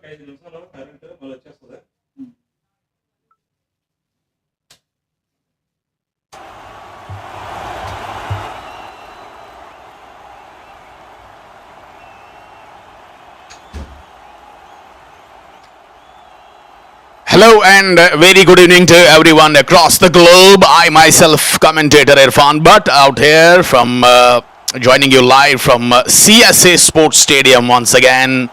Hello and very good evening to everyone across the globe. I myself, commentator Irfan Butt, out here from joining you live from CSA Sports Stadium once again.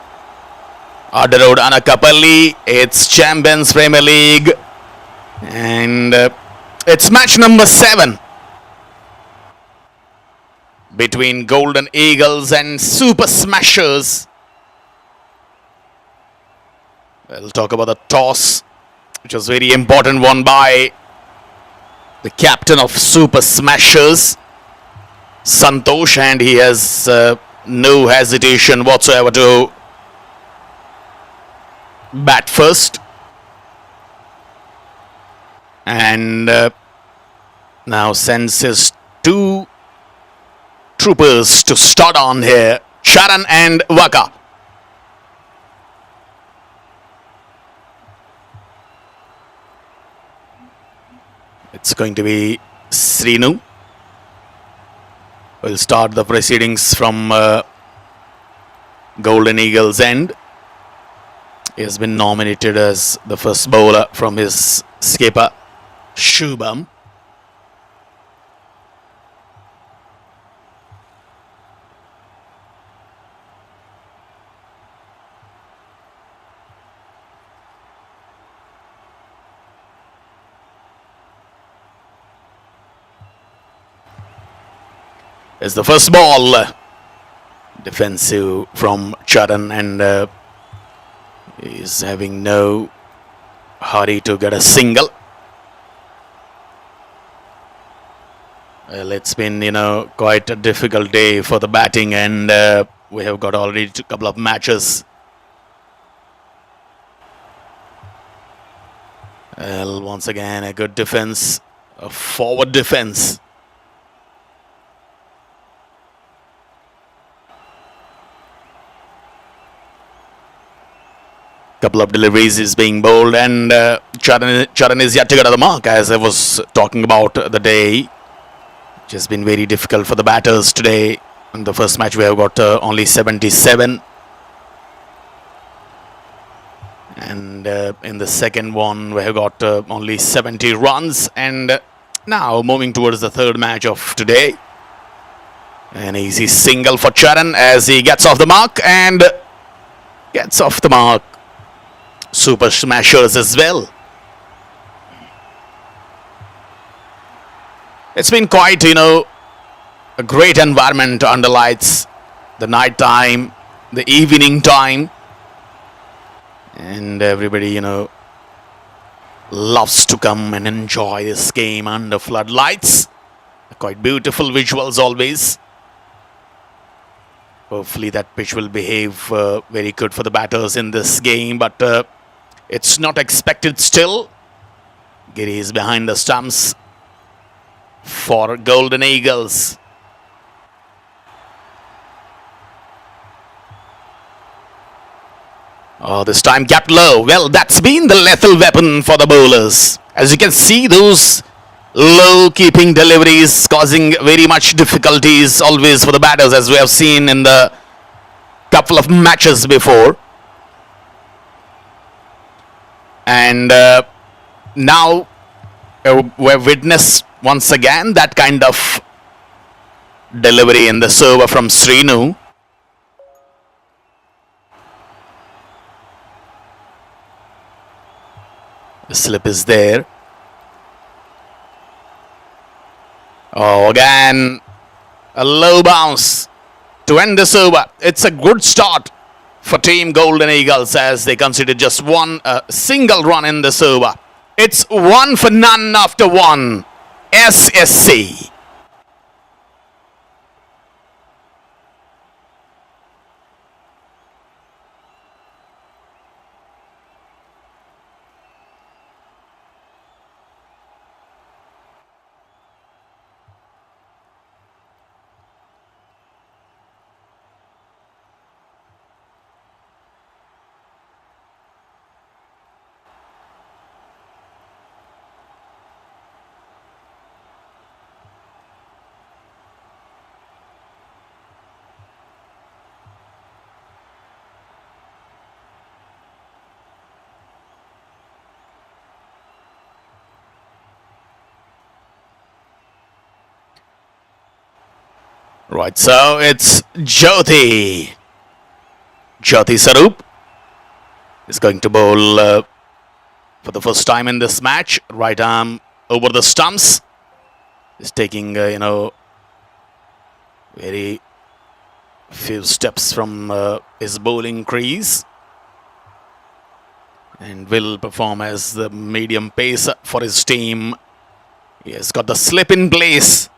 Ada Road, Anakapalli. It's Champions Premier League, and it's match number 7 between Golden Eagles and Super Smashers. We'll talk about the toss, which was very important one by the captain of Super Smashers, Santosh, and he has no hesitation whatsoever to bat first. And now sends his 2 troopers to start on here, Charan and Waka. It's going to be Srinu. We'll start the proceedings from Golden Eagles' end. He has been nominated as the first bowler from his skipper, Shubham. Is the first ball. Defensive from Charan, and he's having no hurry to get a single. Well, it's been, quite a difficult day for the batting, and we have got already a couple of matches. Well, once again, a good defense, a forward defense. Couple of deliveries is being bowled, and Charan is yet to get to the mark, as I was talking about the day. It has been very difficult for the batters today. In the first match we have got only 77, and in the second one we have got only 70 runs, and now moving towards the third match of today. An easy single for Charan as he gets off the mark, and gets off the mark. Super Smashers as well. It's been quite, a great environment under lights, the night time, the evening time, and everybody, loves to come and enjoy this game under floodlights. Quite beautiful visuals always. Hopefully that pitch will behave very good for the batters in this game, but it's not expected still. Giri is behind the stumps for Golden Eagles. Oh, this time kept low. Well, that's been the lethal weapon for the bowlers. As you can see, those low keeping deliveries causing very much difficulties always for the batters, as we have seen in the couple of matches before. And now we've witnessed once again that kind of delivery in the server from Srinu. The slip is there. Oh, again, a low bounce to end this over. It's a good start for Team Golden Eagles as they conceded just one single run in this over. It's 1 for none after 1. SSC. Right, so it's Jyoti. Jyoti Sarup is going to bowl for the first time in this match. Right arm over the stumps. Is taking, very few steps from his bowling crease. And will perform as the medium pace for his team. He has got the slip in place.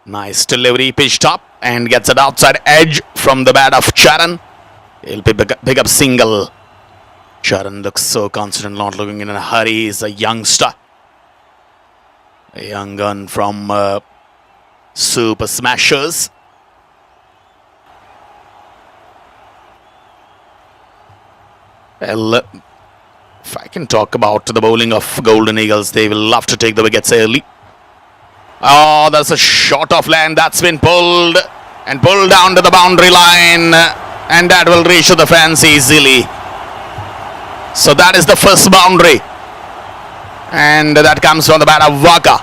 Nice delivery, pitched up and gets it outside edge from the bat of Charan. He'll pick up single. Charan looks so confident, not looking in a hurry. He's a youngster. A young gun from Super Smashers. Well, if I can talk about the bowling of Golden Eagles, they will love to take the wickets early. Oh, that's a shot off land that's been pulled and pulled down to the boundary line, and that will reach to the fence easily. So that is the first boundary, and that comes from the bat of Waka.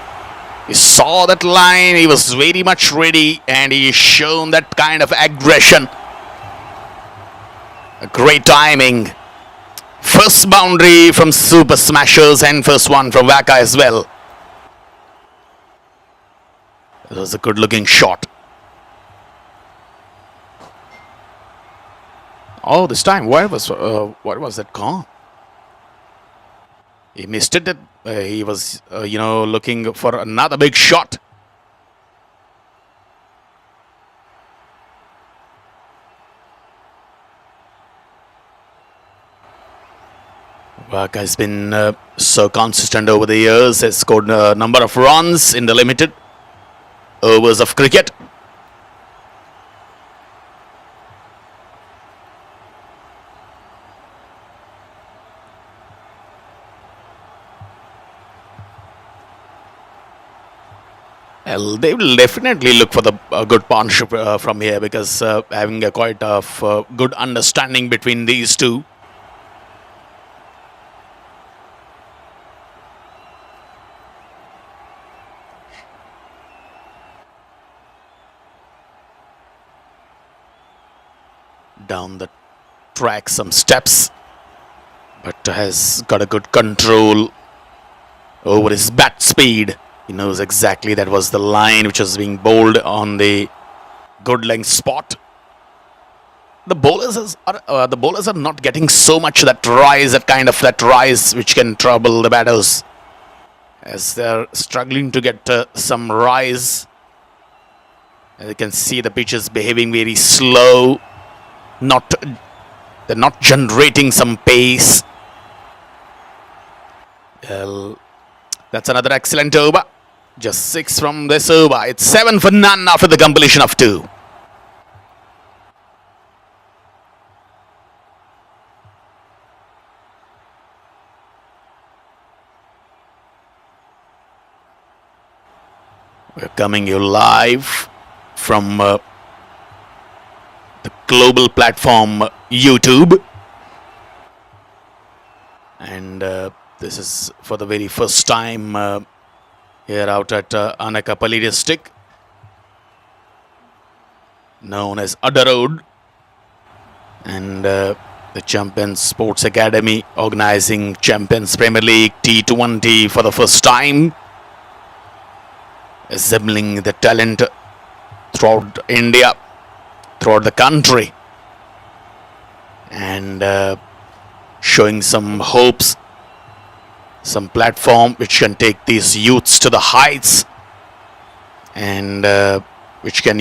He saw that line, he was very much ready, and he shown that kind of aggression. A great timing. First boundary from Super Smashers and first one from Waka as well. It was a good looking shot. Oh, this time, what was that call? He missed it. He was, looking for another big shot. Waka has been so consistent over the years. Has scored a number of runs in the limited overs of cricket. Well, they will definitely look for the good partnership from here, because having a quite good understanding between these two. Down the track some steps, but has got a good control over his bat speed. He knows exactly that was the line which was being bowled on the good length spot. The bowlers are not getting so much that rise which can trouble the batters, as they're struggling to get some rise. As you can see, the pitch is behaving very slow. They're not generating some pace. Well, that's another excellent over. Just 6 from this over. It's 7 for none after the completion of 2. We're coming you live from the global platform YouTube, and this is for the very first time here out at Anakapalli district, known as Adda Road, and the Champions Sports Academy organizing Champions Premier League T20 for the first time, assembling the talent throughout India, throughout the country, and showing some hopes, some platform which can take these youths to the heights, and which can,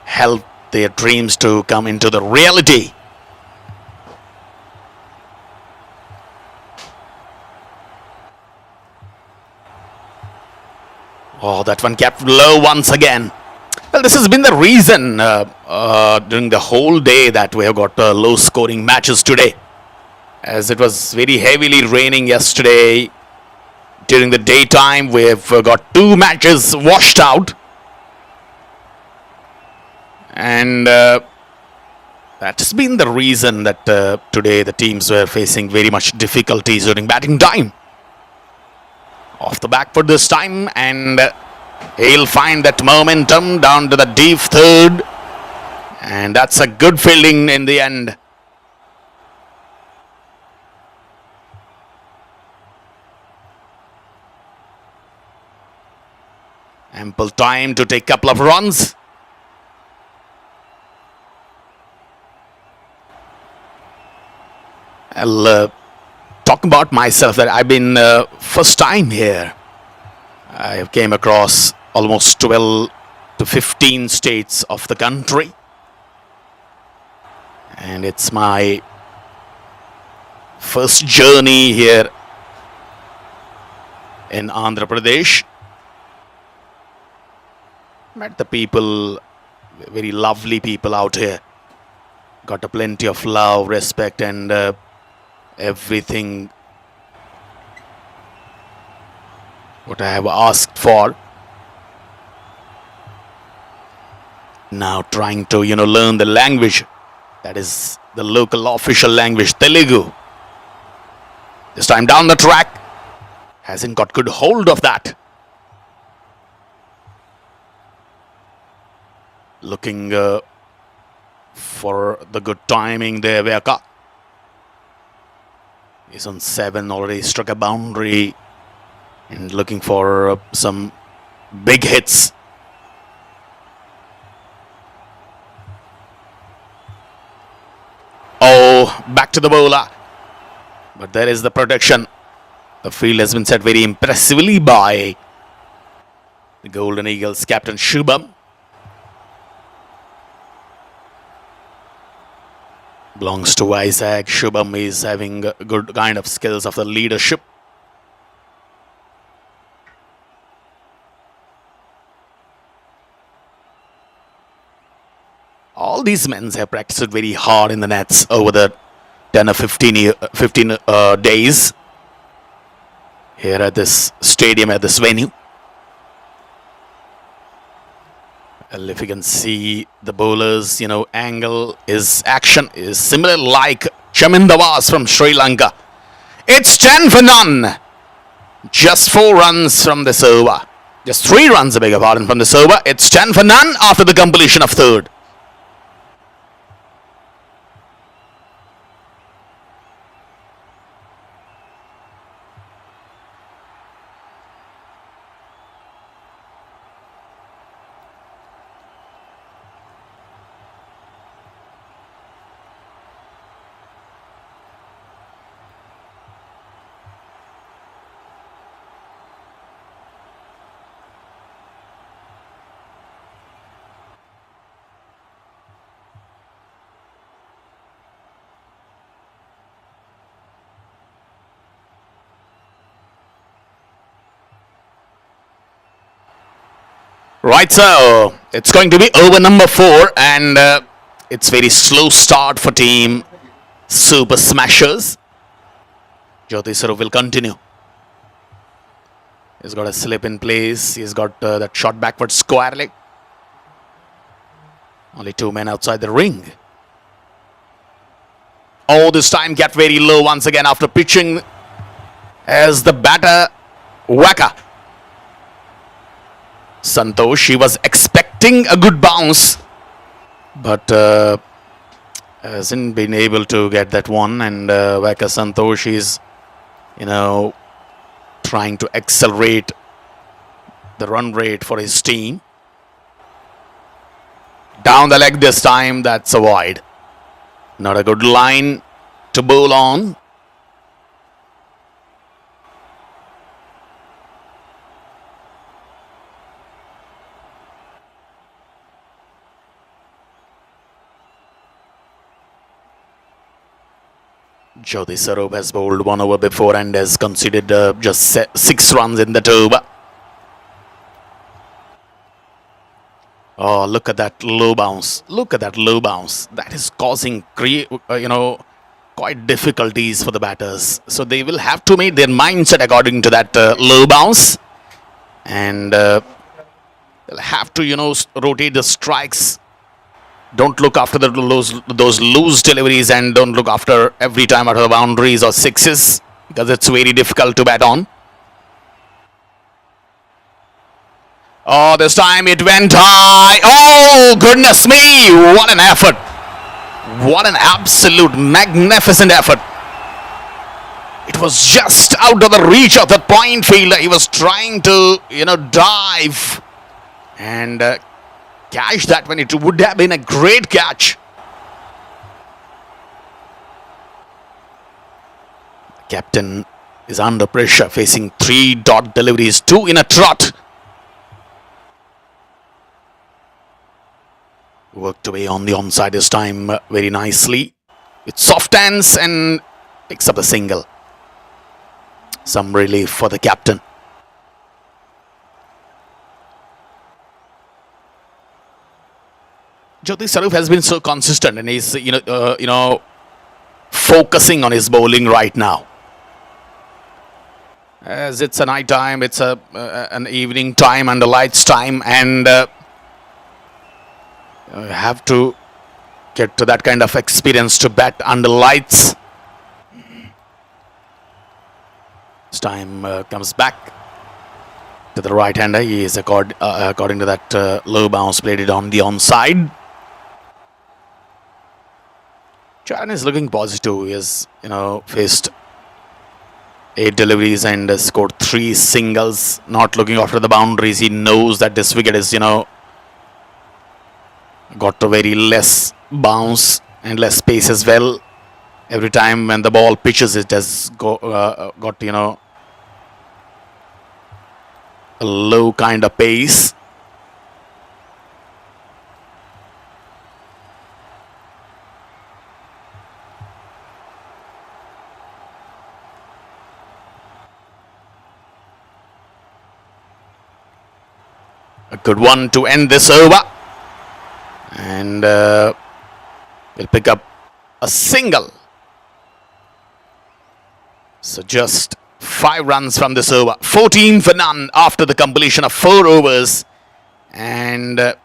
help their dreams to come into the reality. Oh, that one kept low once again. Well, this has been the reason during the whole day that we have got low scoring matches today, as it was very heavily raining yesterday. During the daytime, we have got 2 matches washed out, and that's been the reason that today the teams were facing very much difficulties during batting time. Off the back foot this time, and He'll find that momentum down to the deep third. And that's a good fielding in the end. Ample time to take a couple of runs. I'll talk about myself that I've been first time here. I came across almost 12 to 15 states of the country. And it's my first journey here in Andhra Pradesh. Met the people, very lovely people out here. Got a plenty of love, respect, and everything what I have asked for. Now trying to, learn the language. That is the local official language, Telugu. This time down the track. Hasn't got good hold of that. Looking for the good timing there, Veka. He's on 7, already struck a boundary. And looking for some big hits. Oh, back to the bowler. But there is the protection. The field has been set very impressively by the Golden Eagles captain Shubham. Belongs to Isaac. Shubham is having a good kind of skills of the leadership. All these men have practiced very hard in the nets over the 10 or 15 days here at this stadium, at this venue. Well, if you can see the bowlers, angle is action is similar like Chamindavas from Sri Lanka. It's 10 for none. Just 4 runs from this over. Just 3 runs, I beg your pardon, from this over. It's 10 for none after the completion of third. Right, so it's going to be over number 4, and it's very slow start for team Super Smashers. Jyoti Sarup will continue. He's got a slip in place. He's got that shot backwards squarely. Only 2 men outside the ring. Oh, this time get very low once again after pitching as the batter Waka. Santosh, he was expecting a good bounce, but hasn't been able to get that one. And Waka Santosh is, trying to accelerate the run rate for his team. Down the leg this time, that's a wide. Not a good line to bowl on. Jyoti Sarup has bowled 1 over before and has conceded just 6 runs in that over. Oh, look at that low bounce. Look at that low bounce. That is causing, quite difficulties for the batters. So they will have to make their mindset according to that low bounce. And they'll have to, rotate the strikes. Don't look after those loose deliveries, and don't look after every time out of the boundaries or sixes, because it's very difficult to bat on. Oh, this time it went high. Oh, goodness me. What an effort. What an absolute magnificent effort. It was just out of the reach of that point fielder. He was trying to, dive and catch that when it would have been a great catch. The captain is under pressure, facing 3 dot deliveries, 2 in a trot. Worked away on the onside this time very nicely. With soft hands and picks up the single. Some relief for the captain. Jyoti Saruf has been so consistent, and he's focusing on his bowling right now. As it's a night time, it's an evening time and a lights time, and have to get to that kind of experience to bat under lights. This time comes back to the right hander. He is according to that low bounce, played it on the onside. Charan is looking positive. He has faced 8 deliveries and scored 3 singles. Not looking after the boundaries. He knows that this wicket is got a very less bounce and less pace as well. Every time when the ball pitches, it has got a low kind of pace. A good one to end this over. And we'll pick up a single. So just 5 runs from this over. 14 for none after the completion of 4 overs. And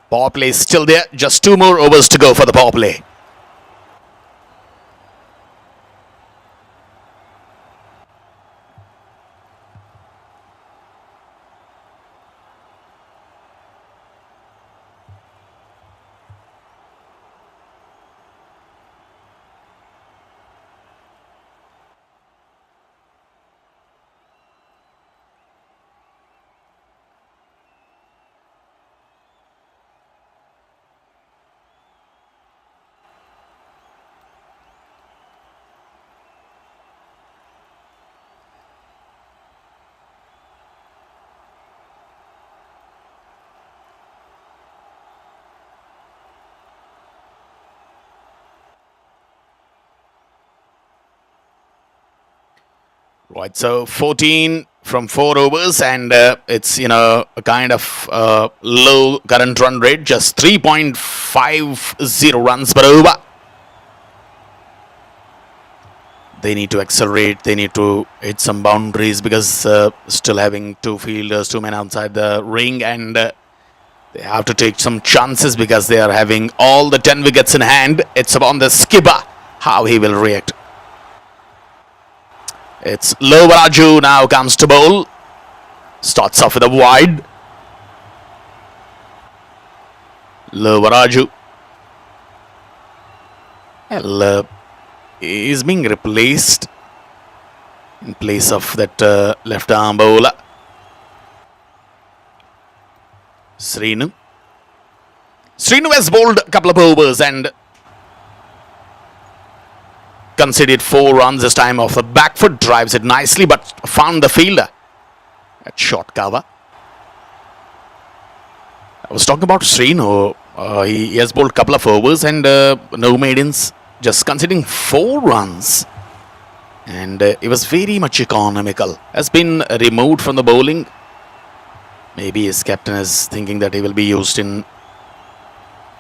power play is still there. Just 2 more overs to go for the power play. Right, so 14 from 4 overs, and it's a kind of low current run rate, just 3.50 runs per over. They need to accelerate. They need to hit some boundaries because still having 2 fielders, 2 men outside the ring, and they have to take some chances because they are having all the 10 wickets in hand. It's upon the skipper how he will react. It's Lovaraju now comes to bowl. Starts off with a wide. Lovaraju. Well, is being replaced in place of that left arm bowler. Srinu. Srinu has bowled a couple of overs and conceded 4 runs this time off the back foot. Drives it nicely but found the fielder at short cover. I was talking about Srinu. He has bowled a couple of overs and no maidens, just conceding 4 runs. And it was very much economical. Has been removed from the bowling. Maybe his captain is thinking that he will be used in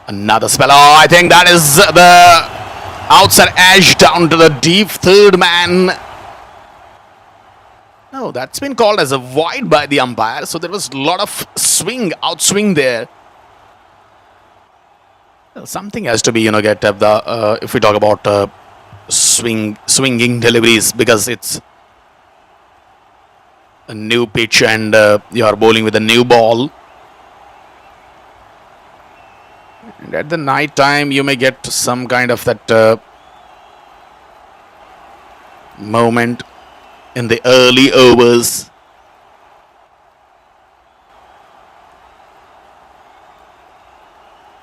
another spell. Oh, I think that is the outside edge down to the deep third man. No, that's been called as a wide by the umpire. So there was a lot of outswing there. Well, something has to be, get up the, if we talk about swinging deliveries, because it's a new pitch and you are bowling with a new ball. And at the night time, you may get some kind of that moment in the early overs.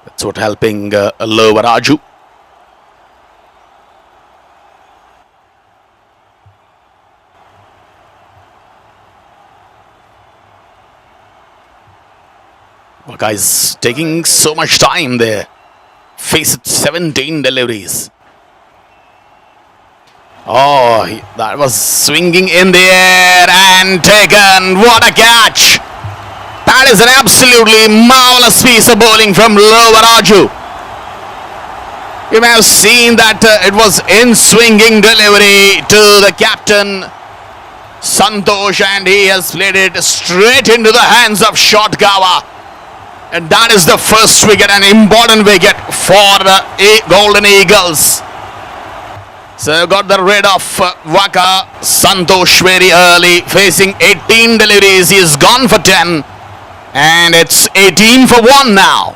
That's what helping Lower Raju. Guys taking so much time there. Faced 17 deliveries. Oh, that was swinging in the air and taken. What a catch! That is an absolutely marvelous piece of bowling from Lower Raju. You may have seen that it was in swinging delivery to the captain Santosh, and he has played it straight into the hands of Shotgawa. And that is the first wicket, an important wicket for the Golden Eagles. So got the rid of Waka Santosh very early, facing 18 deliveries. He is gone for 10, and it's 18 for 1 now.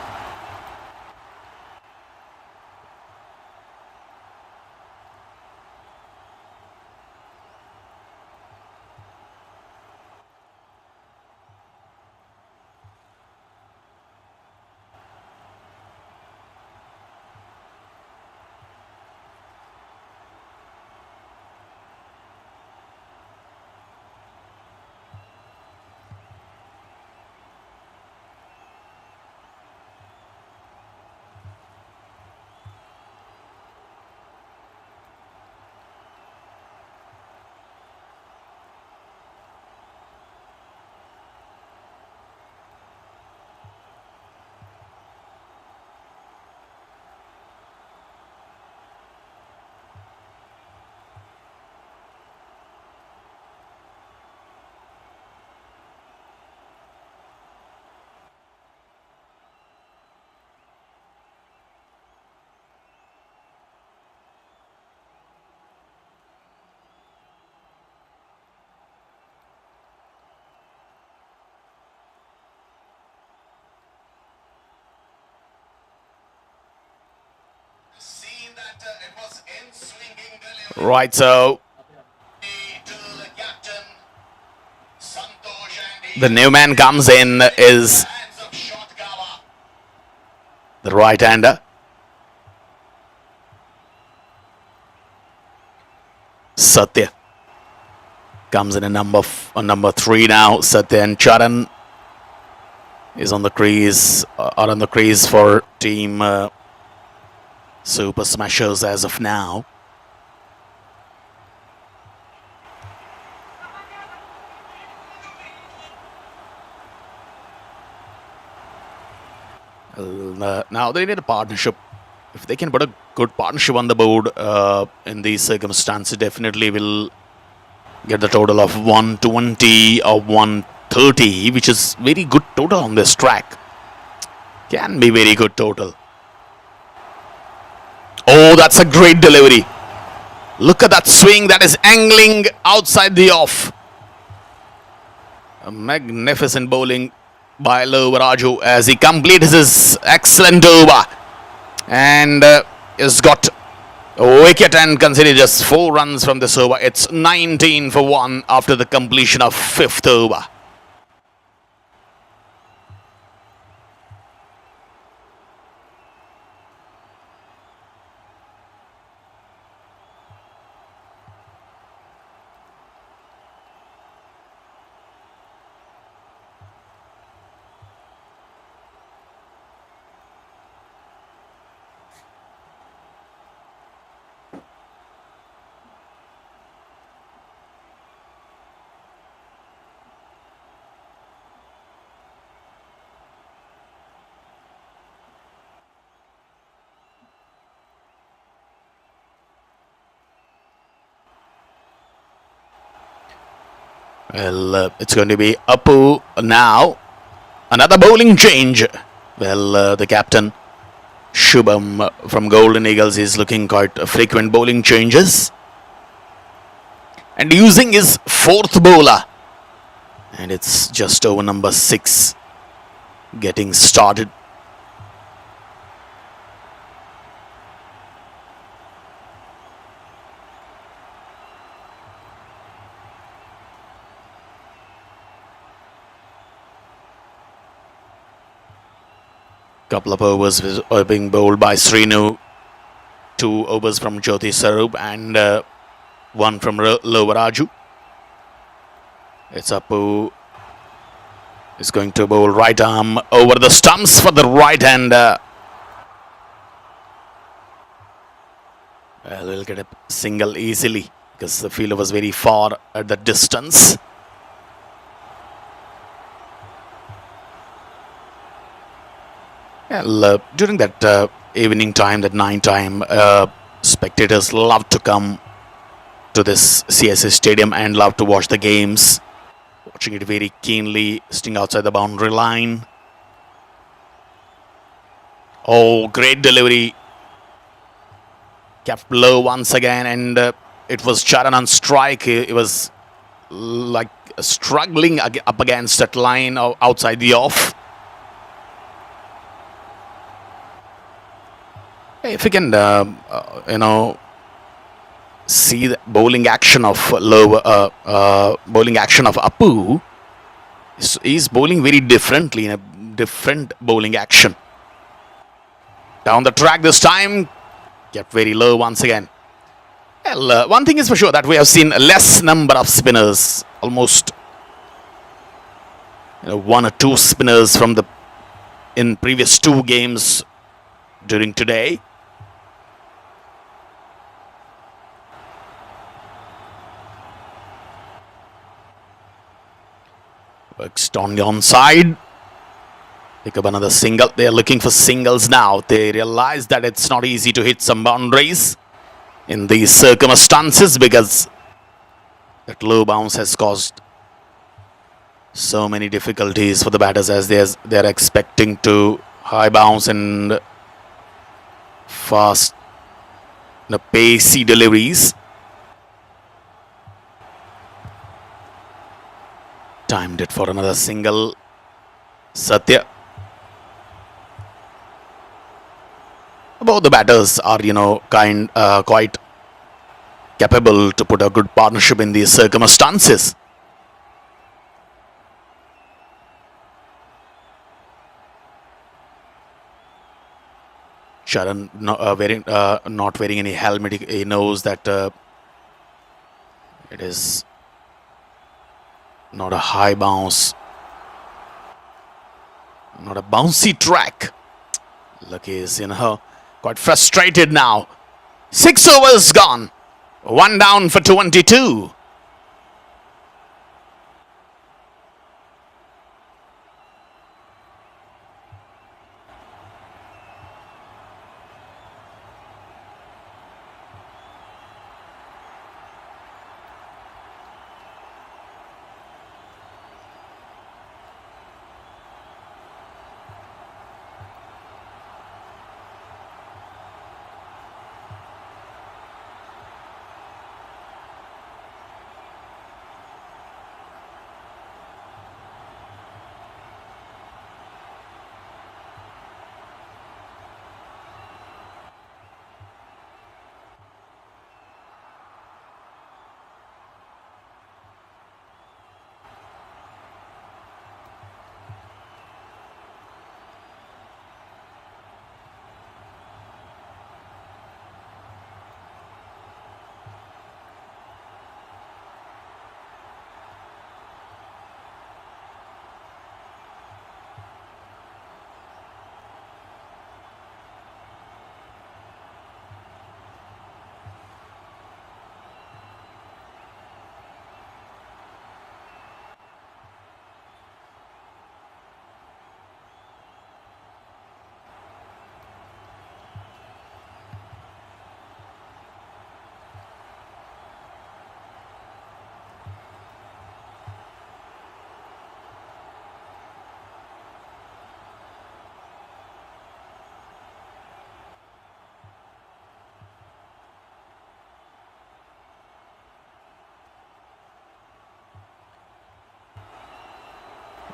Right, so the new man comes in is the right-hander Satya. Comes in a number 3 now. Satya and Charan is on the crease, are on the crease for team Super Smashers as of now. Now they need a partnership. If they can put a good partnership on the board in these circumstances, definitely will get the total of 120 or 130, which is very good total on this track. Can be very good total. Oh, that's a great delivery. Look at that swing, that is angling outside the off. A magnificent bowling by Lower Raju as he completes his excellent over and has got a wicket and considered just 4 runs from this over. It's 19 for 1 after the completion of 5th over. Well, it's going to be Apu now. Another bowling change. Well, the captain, Shubham from Golden Eagles, is looking quite frequent bowling changes. And using his 4th bowler, And it's just over number 6 getting started. Couple of overs are being bowled by Srinu. 2 overs from Jyoti Sarup and 1 from Lovaraju. It's Appu is going to bowl right arm over the stumps for the right hander. Well, we'll get a single easily because the fielder was very far at the distance. Well, during that evening time, that 9 time, spectators love to come to this CSA stadium and love to watch the games. Watching it very keenly, sitting outside the boundary line. Oh, great delivery. Kept low once again, and it was Charan on strike. He was like struggling up against that line outside the off. If you can, see the bowling action of Appu, he's bowling very differently in a different bowling action. Down the track this time, kept very low once again. Well, one thing is for sure that we have seen less number of spinners, almost 1 or 2 spinners from in previous 2 games during today. Works on the onside. Pick up another single. They are looking for singles now. They realize that it's not easy to hit some boundaries in these circumstances because that low bounce has caused so many difficulties for the batters as they're expecting to high bounce and fast, pacey deliveries. Timed it for another single. Satya. Both the batters are, quite capable to put a good partnership in these circumstances. Charan not wearing any helmet. He knows that it is not a high bounce, not a bouncy track. Lucky is, quite frustrated now. 6 overs gone. 1 down for 22.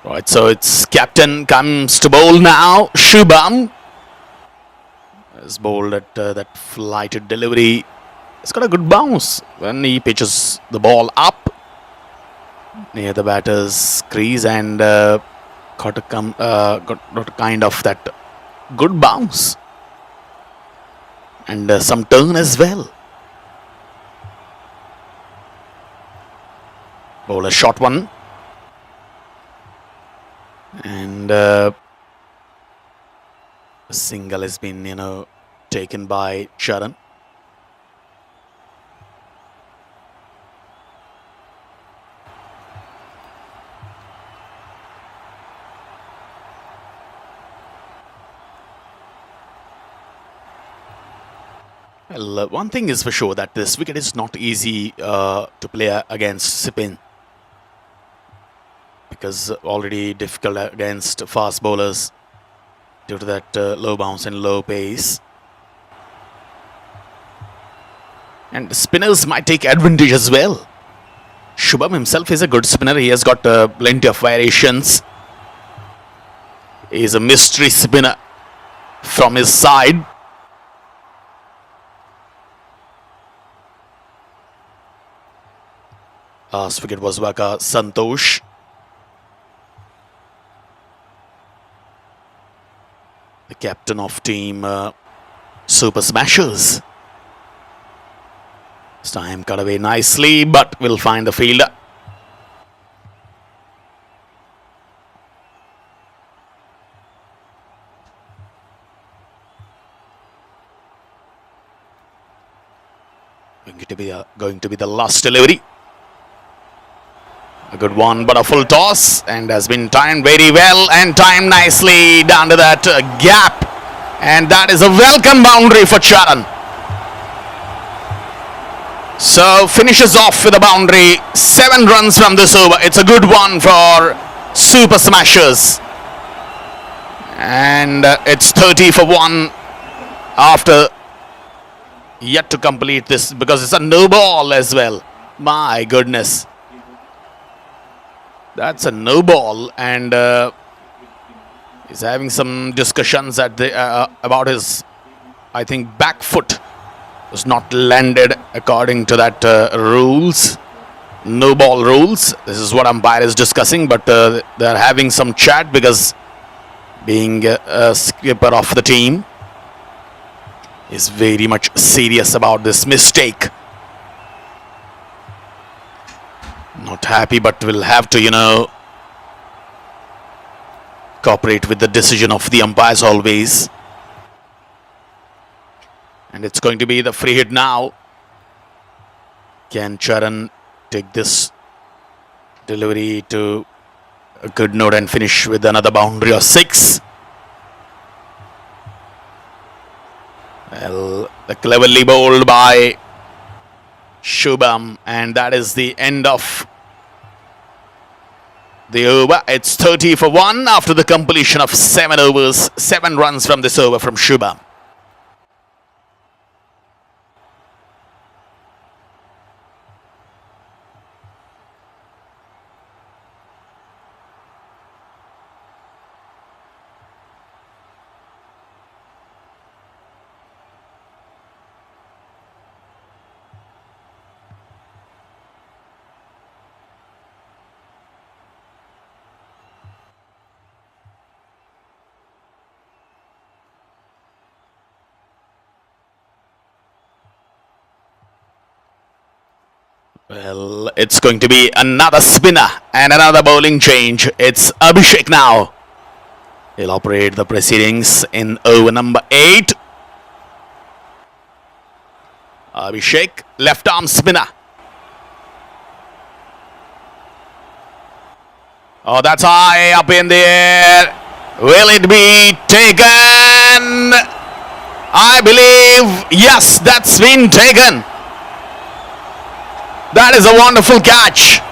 Right, so it's captain comes to bowl now. Shubham is bowled at that flighted delivery. It's got a good bounce when he pitches the ball up near the batter's crease and got a kind of that good bounce and some turn as well. Bowl a short one. And a single has been, taken by Charan. Well, one thing is for sure that this wicket is not easy to play against Sipin, because already difficult against fast bowlers due to that low bounce and low pace. And spinners might take advantage as well. Shubham himself is a good spinner. He has got plenty of variations. He is a mystery spinner from his side. Last wicket was Waka Santosh. The captain of team Super Smashers. This time cut away nicely, but will find the fielder. Going to be the last delivery. A good one, but a full toss, and has been timed very well and timed nicely down to that gap. And that is a welcome boundary for Charan. So finishes off with a boundary. 7 runs from this over. It's a good one for Super Smashers. And it's 30 for 1 after yet to complete this, because it's a no ball as well. My goodness. That's a no ball, and he's having some discussions at the about his, I think, back foot was not landed according to that rules, no ball rules. This is what umpire is discussing, but they're having some chat because being a skipper of the team is very much serious about this mistake. Not happy, but will have to, cooperate with the decision of the umpires always. And it's going to be the free hit now. Can Charan take this delivery to a good note and finish with another boundary of 6? Well, cleverly bowled by Shubham, and that is the end of the over. It's 30 for 1 after the completion of 7 overs, 7 runs from this over from Shubham. Well, it's going to be another spinner and another bowling change. It's Abhishek now. He'll operate the proceedings in over number 8. Abhishek, left arm spinner. Oh, that's high up in the air. Will it be taken? I believe, yes, that's been taken. That is a wonderful catch.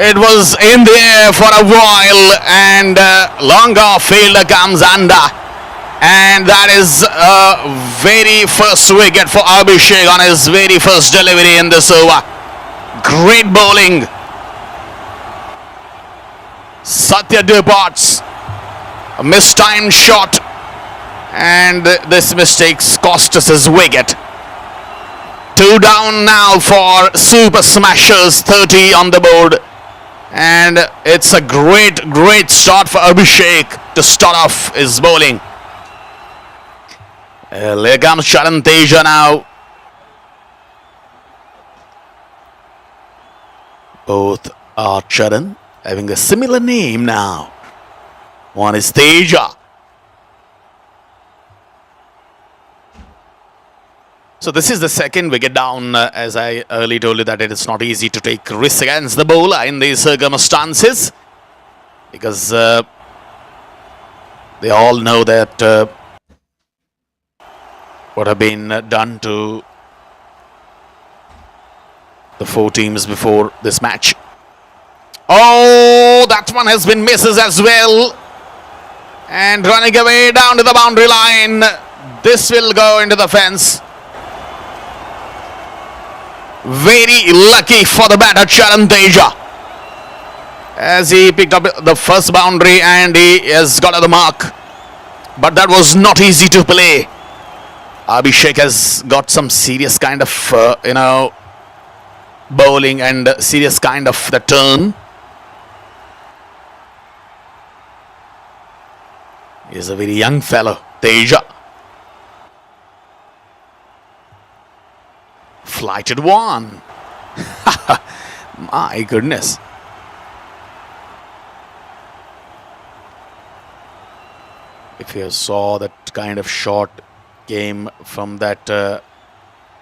It was in the air for a while, and long off fielder comes under. And that is a very first wicket for Abhishek on his very first delivery in this over. Great bowling. Satya Departs. A mistimed shot. And this mistake cost us his wicket. 2 down now for Super Smashers, 30 on the board. And it's a great start for Abhishek to start off his bowling. Here comes Charan Teja now. Both are Charan, having a similar name now. One is Teja. So this is the second wicket down. As I earlier told you that it is not easy to take risks against the bowler in these circumstances, because they all know that what have been done to the 4 teams before this match. Oh, that one has been misses as well. And running away down to the boundary line. This will go into the fence. Very lucky for the batter Charan Teja, as he picked up the first boundary and he has got the mark. But that was not easy to play. Abhishek has got some serious kind of, bowling and serious kind of the turn. He is a very young fellow, Teja. Flighted one. My goodness. If you saw that kind of shot came from that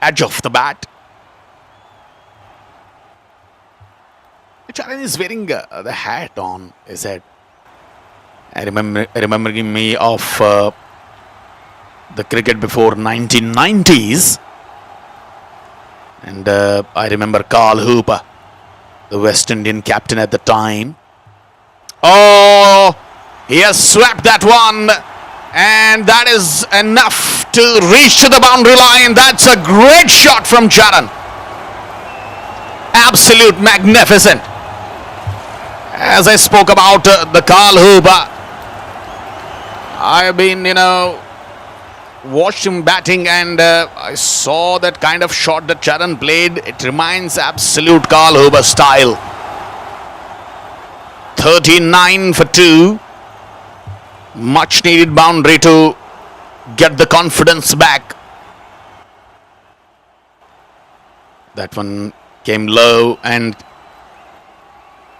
edge of the bat. Charan is wearing the hat on his head. Remembering me of the cricket before 1990s. And I remember Carl Hooper, the West Indian captain at the time. Oh, he has swept that one. And that is enough to reach to the boundary line. That's a great shot from Charan. Absolute magnificent. As I spoke about the Carl Hooper, I have been, watched him batting, and I saw that kind of shot that Charan played. It reminds absolute Carl Hooper style. 39 for 2. Much needed boundary to get the confidence back. That one came low and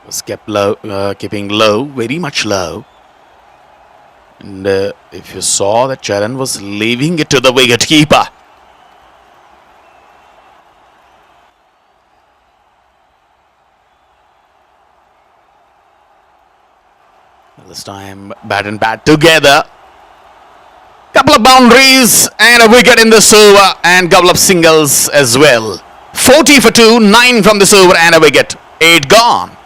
was kept low, keeping low, very much low. And if you saw that Charan was leaving it to the wicket keeper. This time bat and bat together. Couple of boundaries and a wicket in this over, and couple of singles as well. 40 for 2, 9 from this over and a wicket. 8 gone.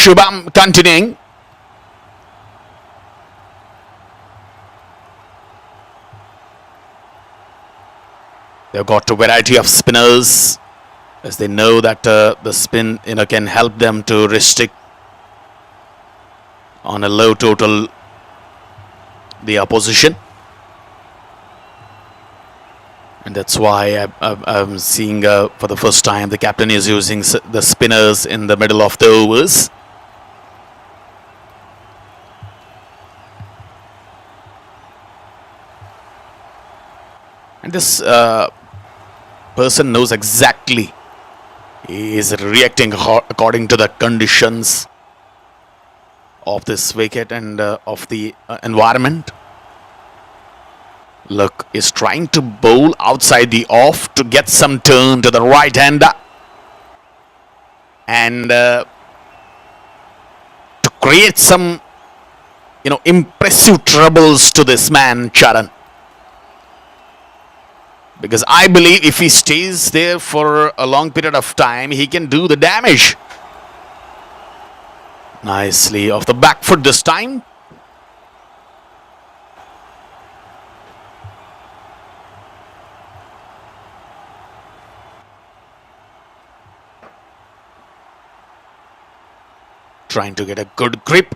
Shubham continuing. They've got a variety of spinners, as they know that the spin can help them to restrict on a low total the opposition. And that's why I'm seeing for the first time the captain is using the spinners in the middle of the overs. And this person knows exactly. He is reacting according to the conditions of this wicket and of the environment. Look, is trying to bowl outside the off to get some turn to the right hander and to create some, impressive troubles to this man Charan. Because I believe if he stays there for a long period of time, he can do the damage. Nicely off the back foot this time. Trying to get a good grip.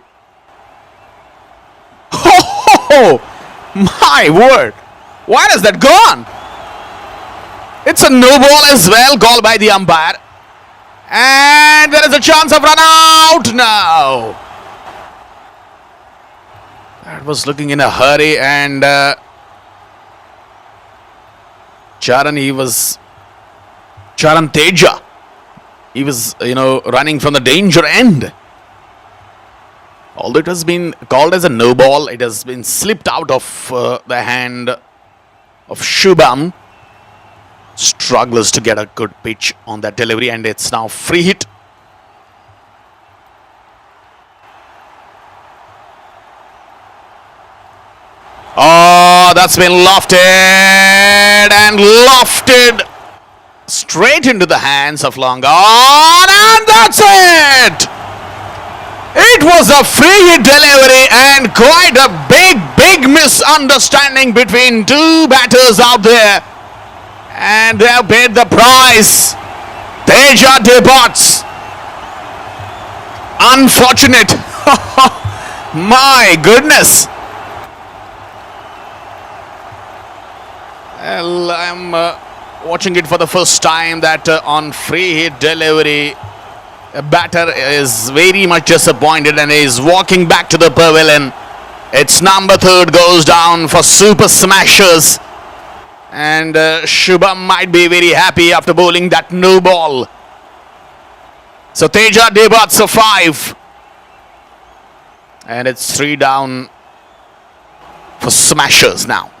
Oh, my word. Why has that gone? It's a no ball as well, called by the umpire. And there is a chance of run out now. That was looking in a hurry, and Charan Teja. He was, running from the danger end. Although it has been called as a no ball, it has been slipped out of the hand of Shubham. Struggles to get a good pitch on that delivery, and it's now free hit. Oh, that's been lofted and lofted straight into the hands of long on, and that's it! It was a free hit delivery and quite a big misunderstanding between two batters out there. And they have paid the price. Teja departs. Unfortunate. My goodness. Well, I'm watching it for the first time that on free hit delivery, a batter is very much disappointed and is walking back to the pavilion. Its number 3 goes down for super smashers. And Shubham might be very happy after bowling that no ball. So Teja debuts a 5. And it's 3 down for smashers now.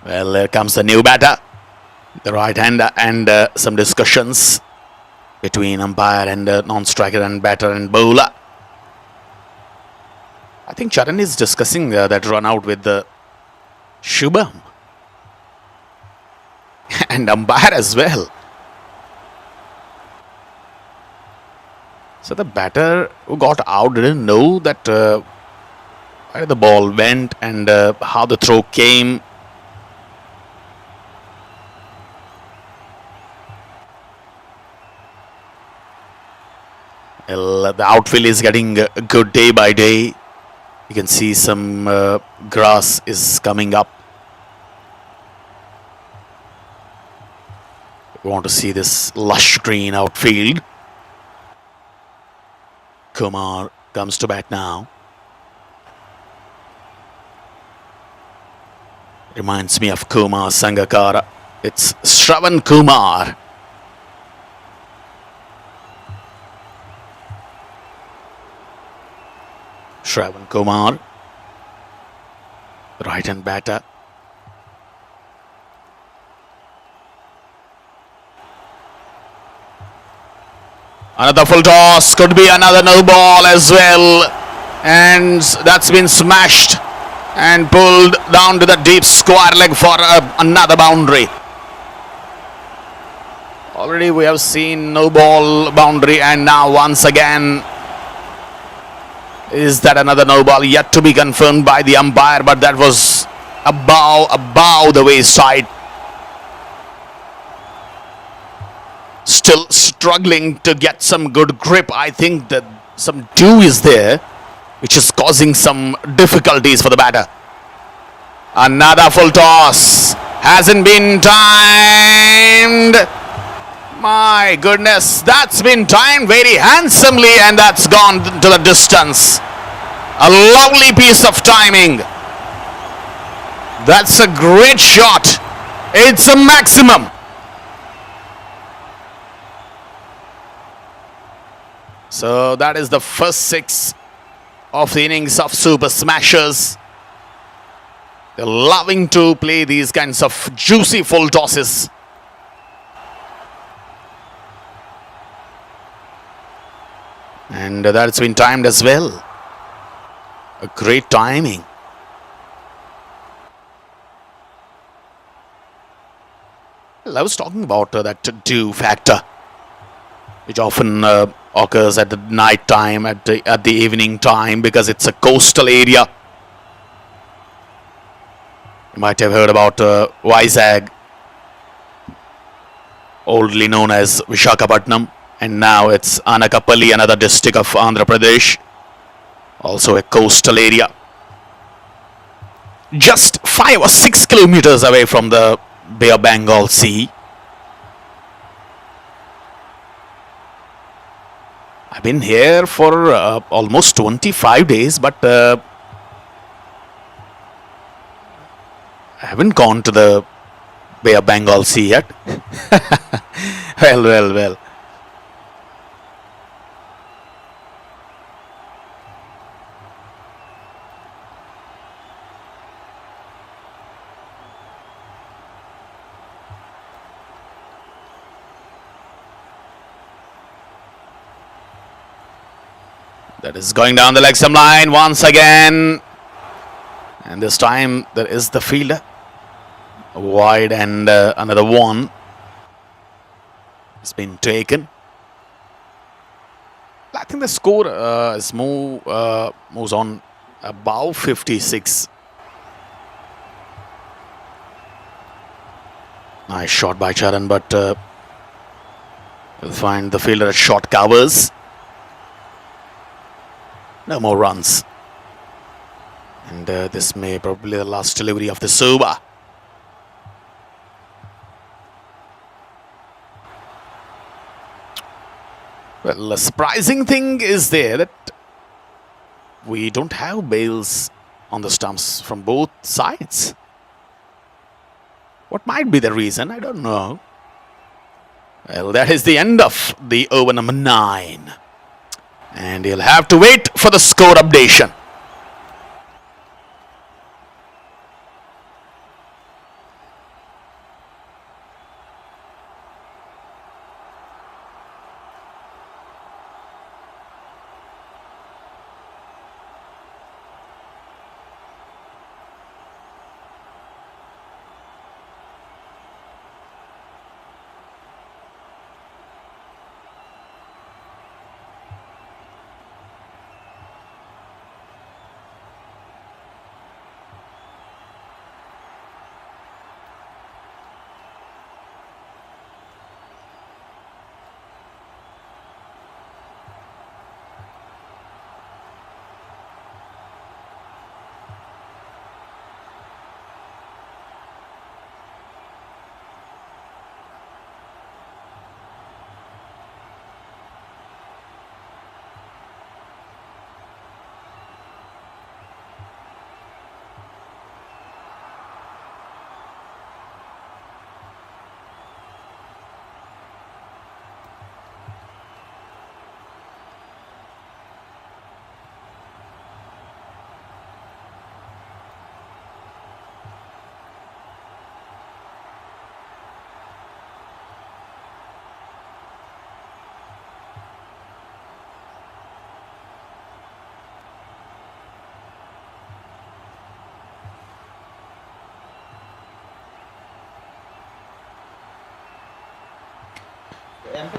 Well, here comes the new batter, the right-hander, and some discussions between umpire and non-striker and batter and bowler. I think Charan is discussing that run out with Shubham and umpire as well. So the batter who got out didn't know that where the ball went and how the throw came. Well, the outfield is getting good day by day. You can see some grass is coming up. We want to see this lush green outfield. Kumar comes to bat now. Reminds me of Kumar Sangakkara. It's Shravan Kumar. Shravan Kumar, right-hand batter. Another full toss, could be another no ball as well. And that's been smashed and pulled down to the deep square leg for another boundary. Already we have seen no ball boundary, and now once again, is that another no ball? Yet to be confirmed by the umpire, but that was above the waist side. still struggling to get some good grip. I think that some dew is there, which is causing some difficulties for the batter. Another full toss. Hasn't been timed. My goodness, that's been timed very handsomely, and that's gone to the distance. A lovely piece of timing. That's a great shot. It's a maximum. So that is the first 6 of the innings of Super Smashers. They're loving to play these kinds of juicy full tosses. And that's been timed as well. A great timing. Well, I was talking about that dew factor, which often occurs at the night time, at the evening time, because it's a coastal area. You might have heard about Vizag, oldly known as Vishakhapatnam, and now it's Anakapalli, another district of Andhra Pradesh, also a coastal area. Just 5 or 6 kilometers away from the Bay of Bengal Sea. I've been here for almost 25 days, but I haven't gone to the Bay of Bengal Sea yet. Well. That is going down the leg stump line once again. And this time there is the fielder. Wide, and another one has been taken. I think the score is moves on above 56. Nice shot by Charan, but we'll find the fielder at short covers. No more runs. And this may probably be the last delivery of the over. Well, a surprising thing is there that we don't have bails on the stumps from both sides. What might be the reason? I don't know. Well, that is the end of the over number 9. And you'll have to wait for the score updation.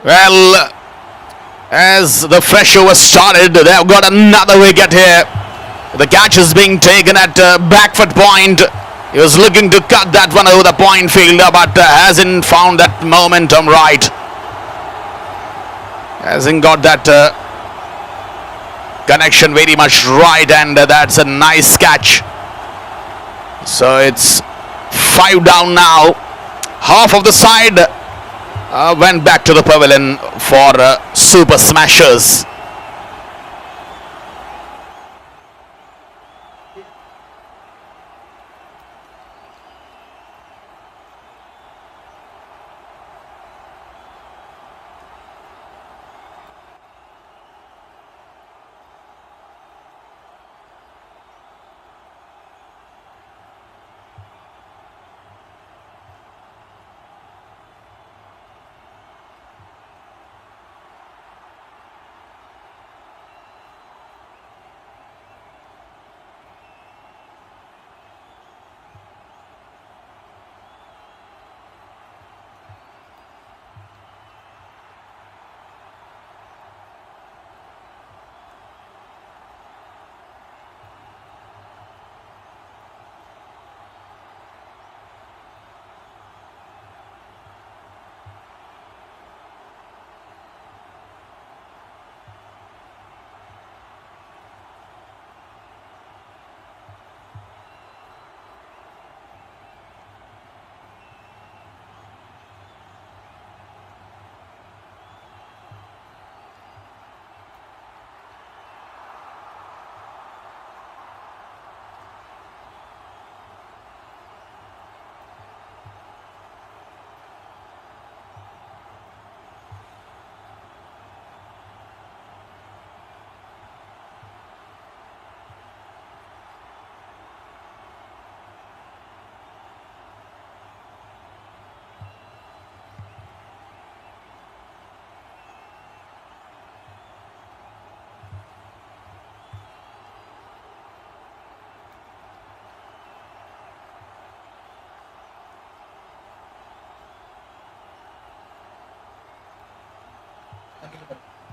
Well, as the fresh over started, they've got another wicket here. The catch is being taken at back foot point. He was looking to cut that one over the point fielder, but hasn't found that momentum right. Hasn't got that connection very much right, and that's a nice catch. So it's 5 down now. Half of the side went back to the pavilion for Super Smashers.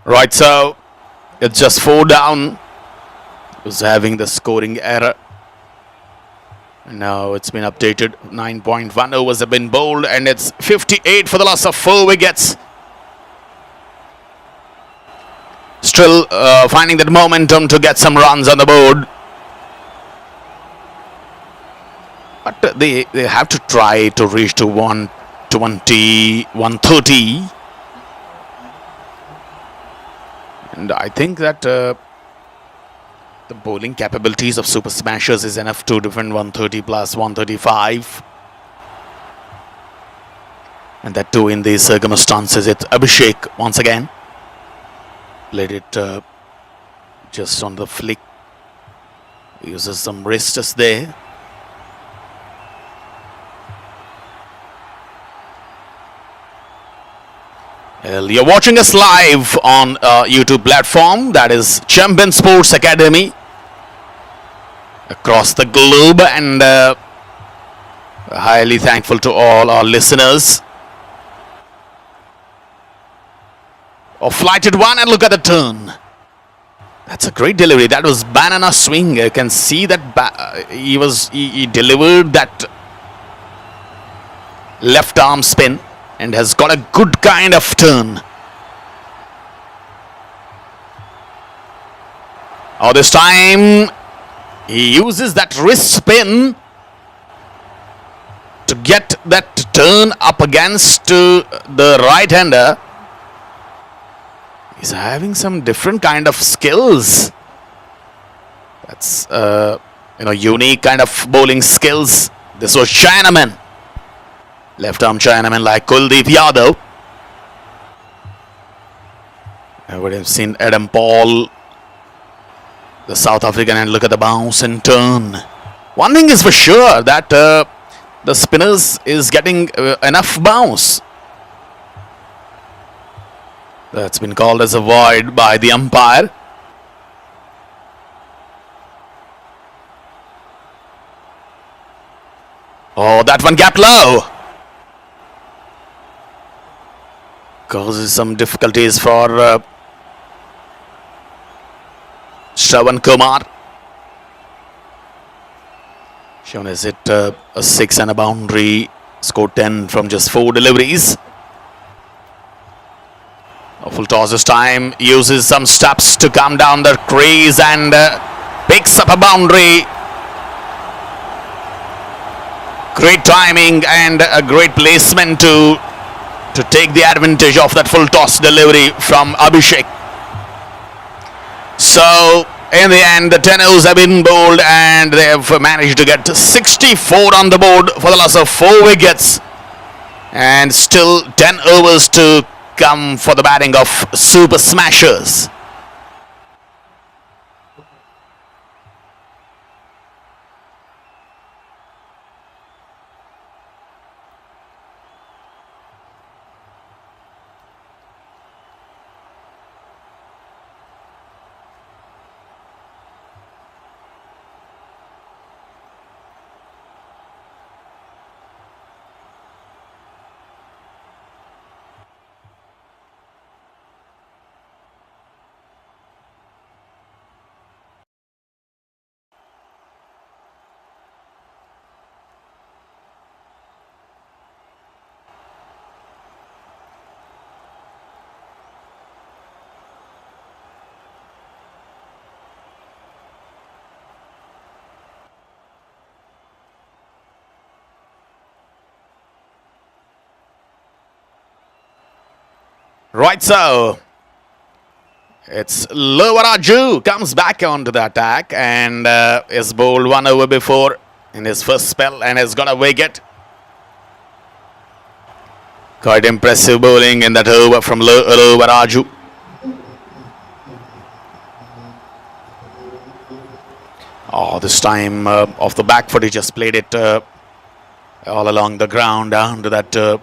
Right, so it's just 4 down. It was having the scoring error. And now it's been updated. 9.1 overs have been bowled, and it's 58 for the loss of 4 wickets. Still finding that momentum to get some runs on the board. But they have to try to reach to 120, 130. And I think that the bowling capabilities of Super Smashers is enough to defend 130 plus 135. And that too in these circumstances. It's Abhishek once again. Let it just on the flick. Uses some wrists there. Well, you're watching us live on YouTube platform, that is Champion Sports Academy, across the globe, and highly thankful to all our listeners. Flighted one, and look at the turn. That's a great delivery. That was banana swing. You can see that he delivered that left arm spin and has got a good kind of turn. Oh, this time he uses that wrist spin to get that turn up against the right-hander. He's having some different kind of skills. That's unique kind of bowling skills. This was Chinaman. Left arm Chinaman like Kuldeep Yadav. I would have seen Adam Paul, the South African, and look at the bounce and turn. One thing is for sure, that the spinners is getting enough bounce. That's been called as a void by the umpire. Oh, that one gapped low. Causes some difficulties for Shravan Kumar. Shown as it a 6 and a boundary. Scored 10 from just 4 deliveries. Full toss this time, uses some steps to come down the crease and picks up a boundary. Great timing and a great placement to take the advantage of that full toss delivery from Abhishek. So in the end, the 10 overs have been bowled and they have managed to get 64 on the board for the loss of 4 wickets. And still 10 overs to come for the batting of Super Smashers. Right, so it's Lovaraju comes back onto the attack and is bowled 1 over before in his first spell and has got a wicket. Quite impressive bowling in that over from Lovaraju. Oh, this time off the back foot, he just played it all along the ground down to that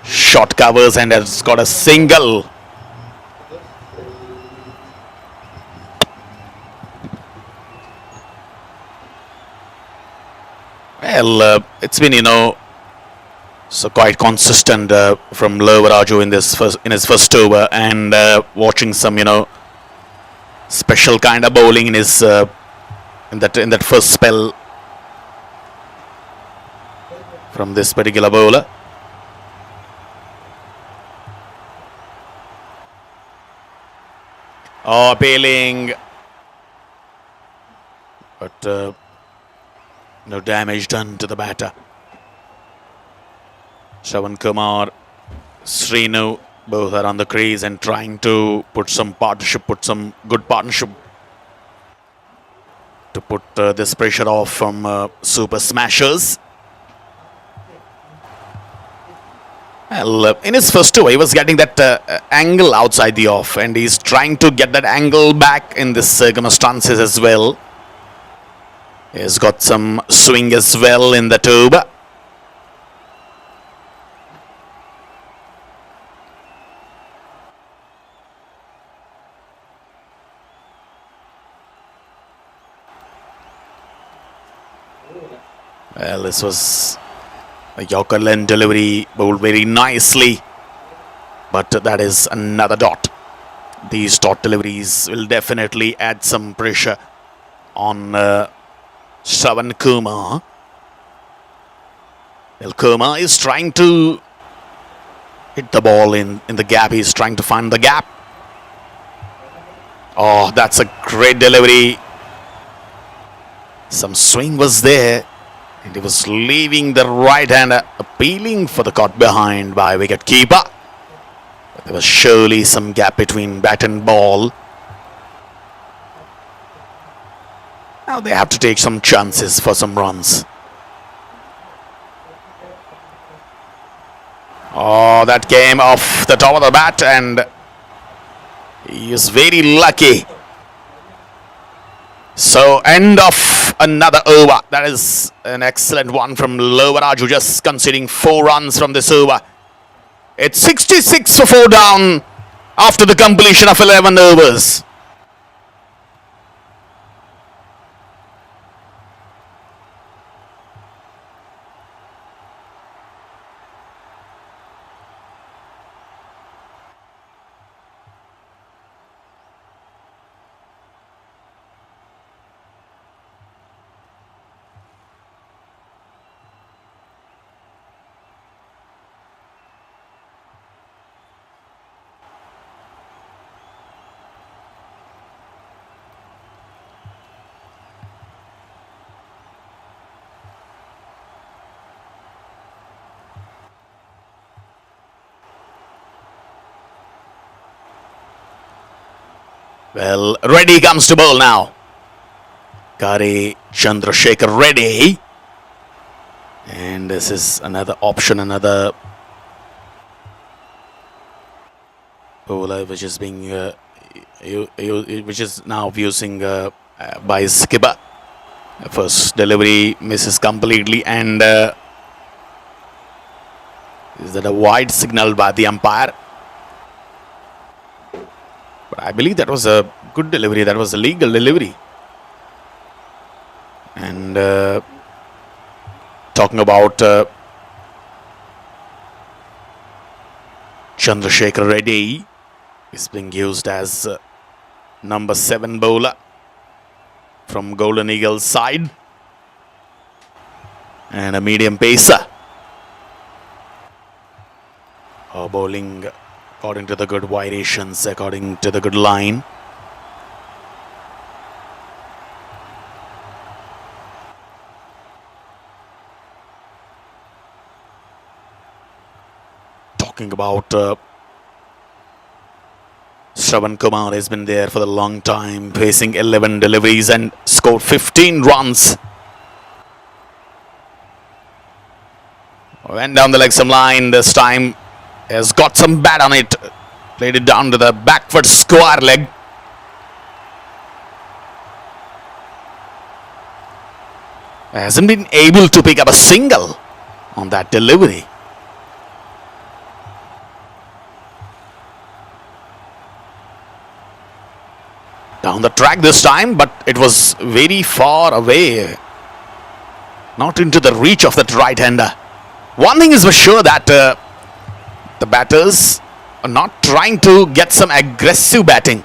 short covers and has got a single. Well, it's been, so quite consistent from Lovaraju in his first over, and watching some, special kind of bowling in his in that first spell from this particular bowler. Oh, appealing, but no damage done to the batter. Shravan Kumar, Srinu, both are on the crease and trying to put some good partnership to put this pressure off from Super Smashers. Well, in his first over, he was getting that angle outside the off, and he's trying to get that angle back in this circumstances as well. He's got some swing as well in the over. Well, this was a Yorker length delivery, bowled very nicely, but that is another dot. These dot deliveries will definitely add some pressure on Shravan Kumar. Well, Kumar is trying to hit the ball in the gap. He's trying to find the gap. Oh, that's a great delivery. Some swing was there, and he was leaving the right hand, appealing for the caught behind by wicket keeper. But there was surely some gap between bat and ball. Now they have to take some chances for some runs. Oh, that came off the top of the bat, and he is very lucky. So, end of another over. That is an excellent one from Lovaraju, just conceding 4 runs from this over. It's 66 for 4 down after the completion of 11 overs. Well, Reddy comes to bowl now. Kari Chandrasekhar Reddy. And this is another option, another bowler which is being which is now using by skipper. First delivery misses completely, and is that a wide signal by the umpire? But I believe that was a good delivery. That was a legal delivery. And talking about Chandrasekhar Reddy is being used as number 7 bowler from Golden Eagles side, and a medium pacer. Bowling according to the good variations, according to the good line. Talking about Shravan Kumar has been there for a long time, facing 11 deliveries and scored 15 runs. Went down the leg some line this time. Has got some bat on it. Played it down to the backward square leg. Hasn't been able to pick up a single on that delivery. Down the track this time, but it was very far away. Not into the reach of that right-hander. One thing is for sure, that the batters are not trying to get some aggressive batting.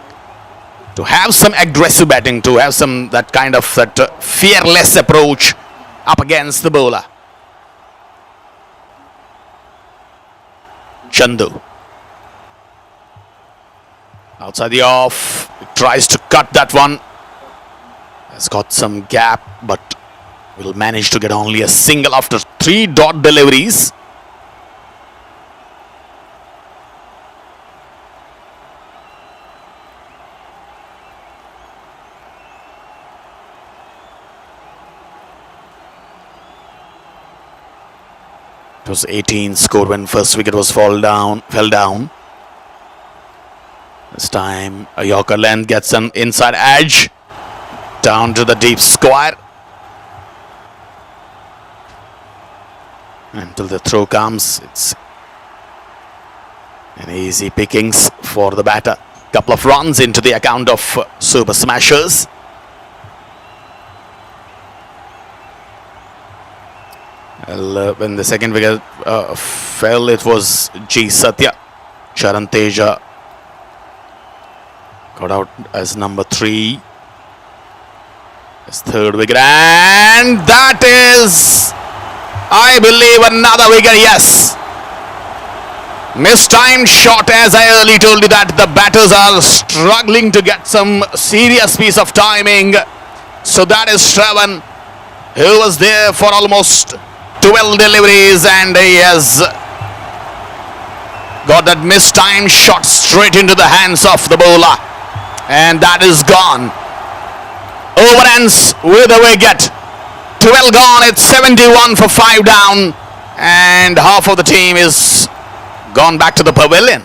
To have some aggressive batting, to have some that kind of that fearless approach up against the bowler. Chandu. Outside the off, tries to cut that one. Has got some gap, but will manage to get only a single after 3 dot deliveries. It was 18 scored when first wicket was fell down. This time a Yorker length gets an inside edge down to the deep square. Until the throw comes, it's an easy pickings for the batter. Couple of runs into the account of Super Smashers. Well, when the second wicket fell, it was G. Satya. Charan Teja got out as number 3. His third wicket, and that is, I believe, another wicket. Yes. Mistimed shot, as I earlier told you that the batters are struggling to get some serious piece of timing. So that is Shravan, who was there for almost 12 deliveries, and he has got that mistimed shot straight into the hands of the bowler, and that is gone. Over ends with a wicket. 12 gone. It's 71 for 5 down, and half of the team is gone back to the pavilion.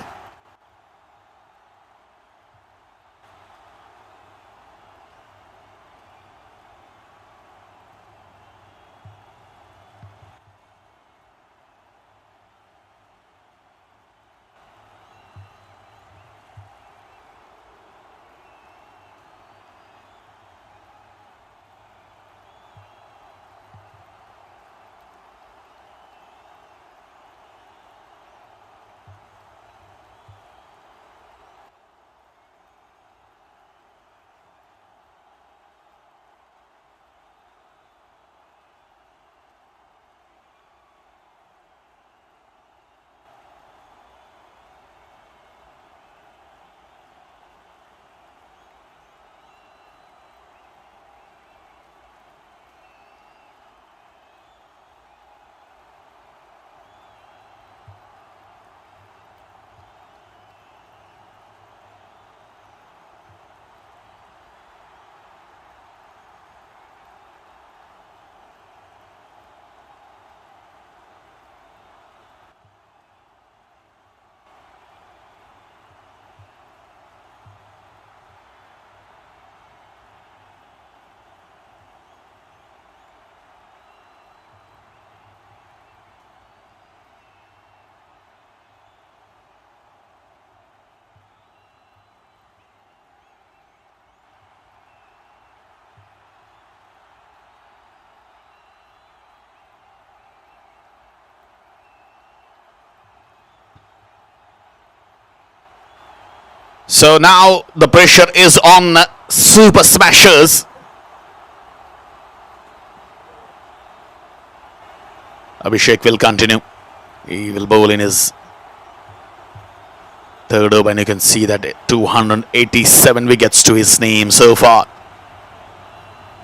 So now the pressure is on Super Smashers. Abhishek will continue. He will bowl in his third over, and you can see that 287 wickets to his name so far.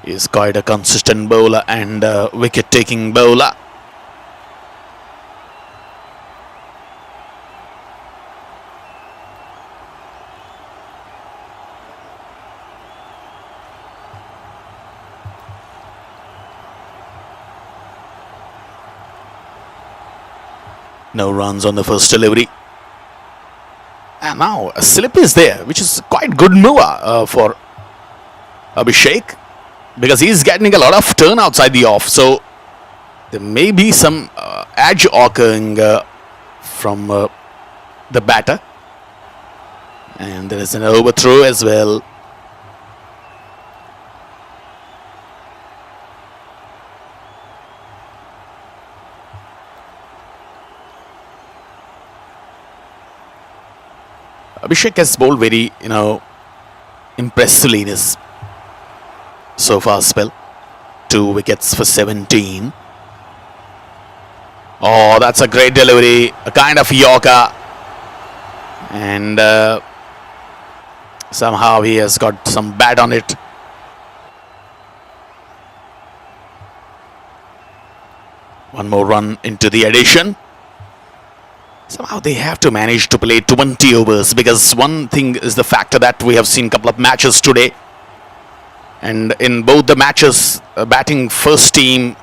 He is quite a consistent bowler and wicket-taking bowler. No runs on the first delivery. And now a slip is there, which is quite good move for Abhishek, because he's getting a lot of turn outside the off. So there may be some edge occurring from the batter. And there is an overthrow as well. Abhishek has bowled very, impressively in his so far spell. 2 wickets for 17. Oh, that's a great delivery. A kind of Yorker. And somehow he has got some bat on it. One more run into the addition. Somehow they have to manage to play 20 overs, because one thing is the factor that we have seen a couple of matches today. And in both the matches, batting first team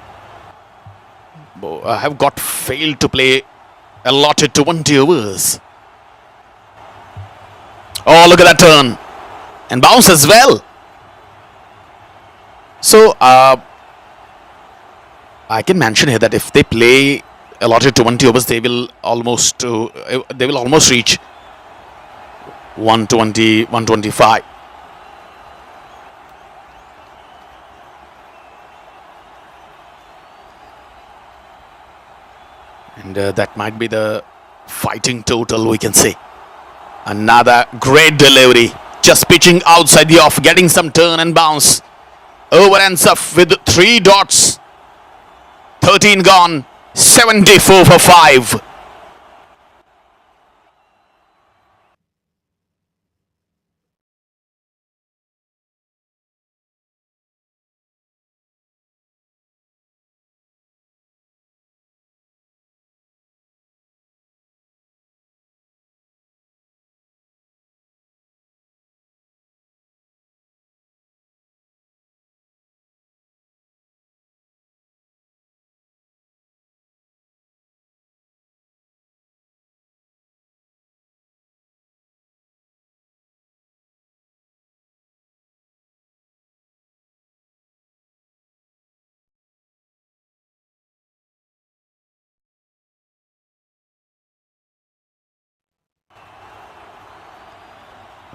have got failed to play allotted 20 overs. Oh, look at that turn. And bounce as well. So, I can mention here that if they play allotted 20 overs, they will almost reach 120, 125. And that might be the fighting total, we can say. Another great delivery. Just pitching outside the off, getting some turn and bounce. Over and Saf with 3 dots. 13 gone. 74 for 5.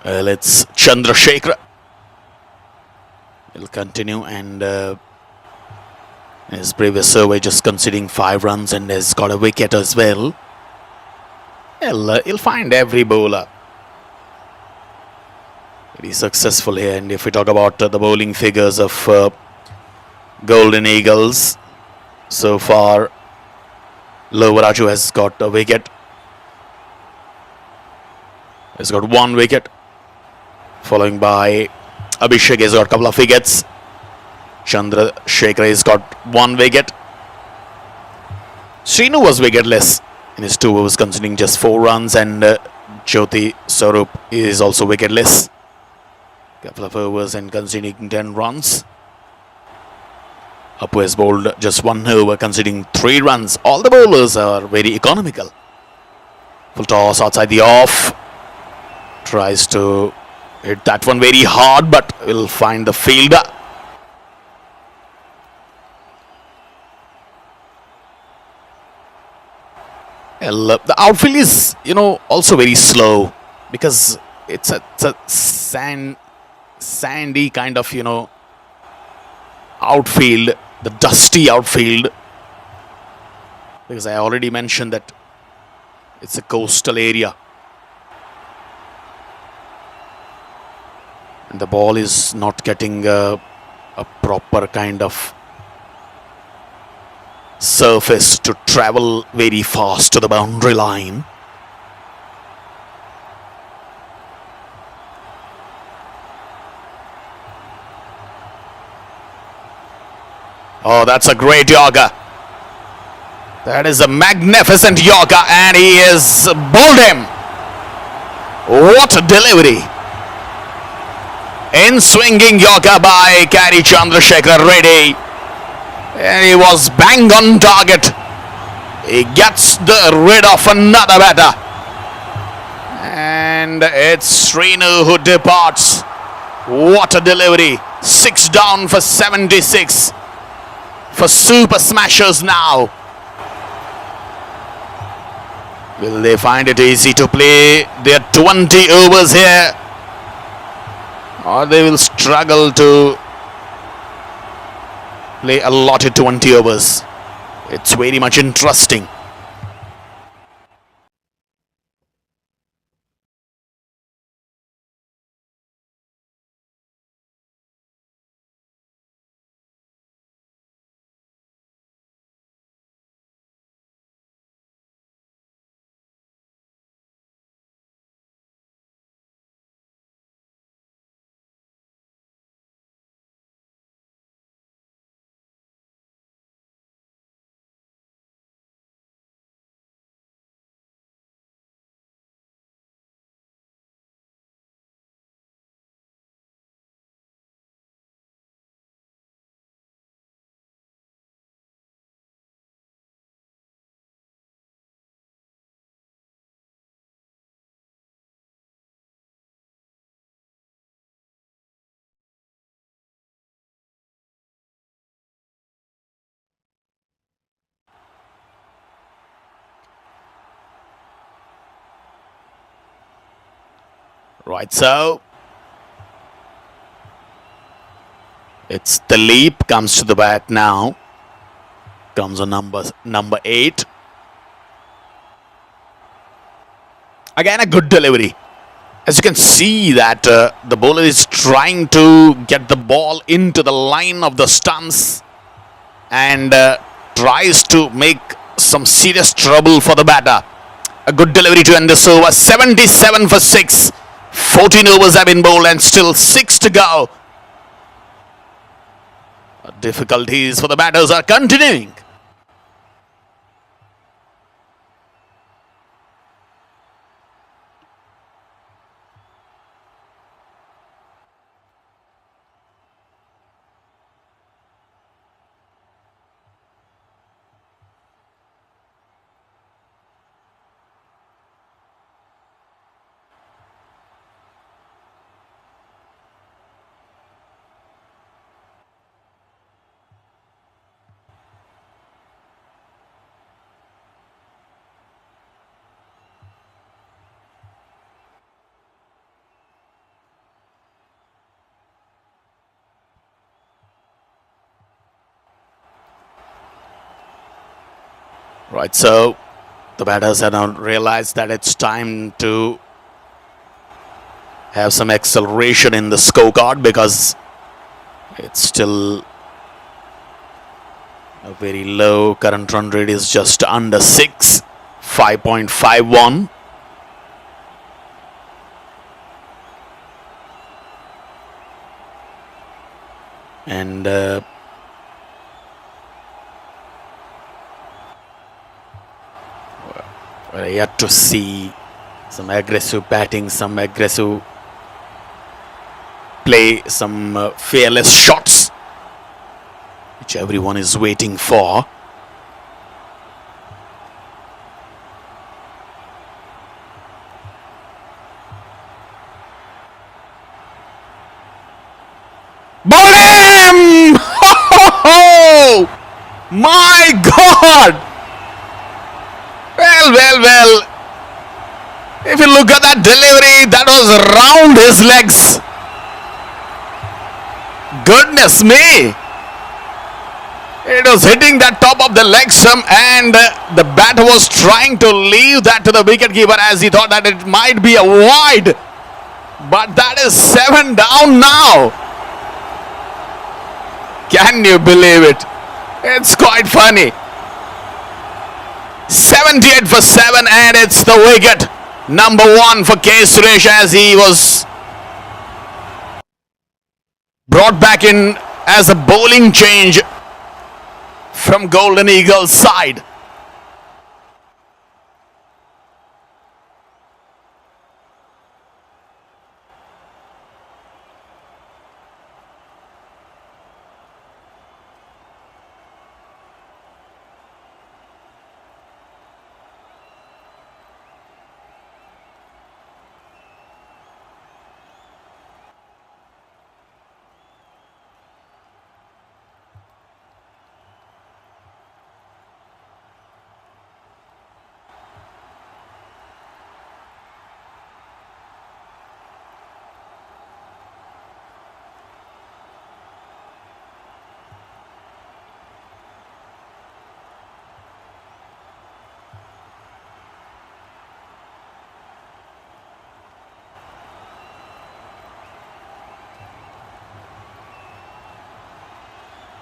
Well, it's Chandrasekhar. He'll continue, and his previous survey just conceding 5 runs and has got a wicket as well. He'll find every bowler very successful here. And if we talk about the bowling figures of Golden Eagles, so far Lovaraju has got a wicket. He's got 1 wicket. Following by Abhishek has got a couple of wickets. Chandrasekhar has got 1 wicket. Srinu was wicketless in his 2 overs, conceding just 4 runs, and Jyoti Swarup is also wicketless. Couple of overs and conceding 10 runs. Apu has bowled just 1 over, conceding 3 runs. All the bowlers are very economical. Full toss outside the off. Tries to hit that one very hard, but will find the fielder. Well, the outfield is, also very slow, because it's a sandy kind of, outfield, the dusty outfield. Because I already mentioned that it's a coastal area. And the ball is not getting a proper kind of surface to travel very fast to the boundary line. Oh, that's a great Yorker. That is a magnificent Yorker, and he has bowled him. What a delivery. In swinging Yorker by KD Chandrasekhar Reddy. And he was bang on target. He gets rid of another batter. And it's Srinu who departs. What a delivery. 6 down for 76. For Super Smashers now. Will they find it easy to play their 20 overs here? Or they will struggle to play a lot of 20 overs. It's very much interesting. Right, so it's Dilip comes to the bat now. Comes on number 8. Again, a good delivery. As you can see that the bowler is trying to get the ball into the line of the stumps and tries to make some serious trouble for the batter. A good delivery to end this over. 77 for 6. 14 overs have been bowled and still 6 to go. Difficulties for the batters are continuing. Right, so the batters have now realized that it's time to have some acceleration in the scorecard because it's still a very low. Current run rate is just under 6, 5.51. And we're yet to see some aggressive batting, some aggressive play, some fearless shots, which everyone is waiting for. Bowled him! Oh, my God! Well. If you look at that delivery, that was around his legs. Goodness me. It was hitting that top of the leg stump and the batter was trying to leave that to the wicketkeeper as he thought that it might be a wide. But that is 7 down now. Can you believe it? It's quite funny. 78 for 7, and it's the wicket. Number 1 for K. Suresh as he was brought back in as a bowling change from Golden Eagles side.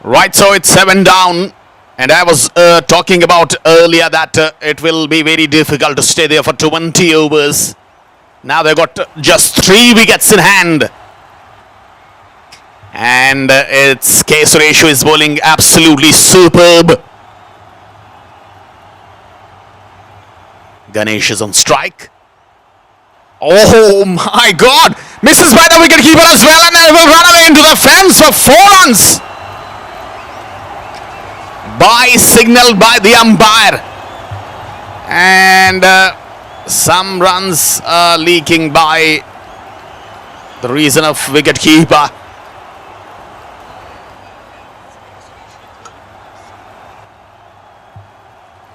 Right, so it's 7 down, and I was talking about earlier that it will be very difficult to stay there for 20 overs. Now they've got just 3 wickets in hand, and it's K. Suresh who is bowling absolutely superb. Ganesh is on strike. Oh my God! Misses by the wicketkeeper as well, and they will run away into the fence for 4 runs. Signaled by the umpire, and some runs are leaking by the reason of wicketkeeper.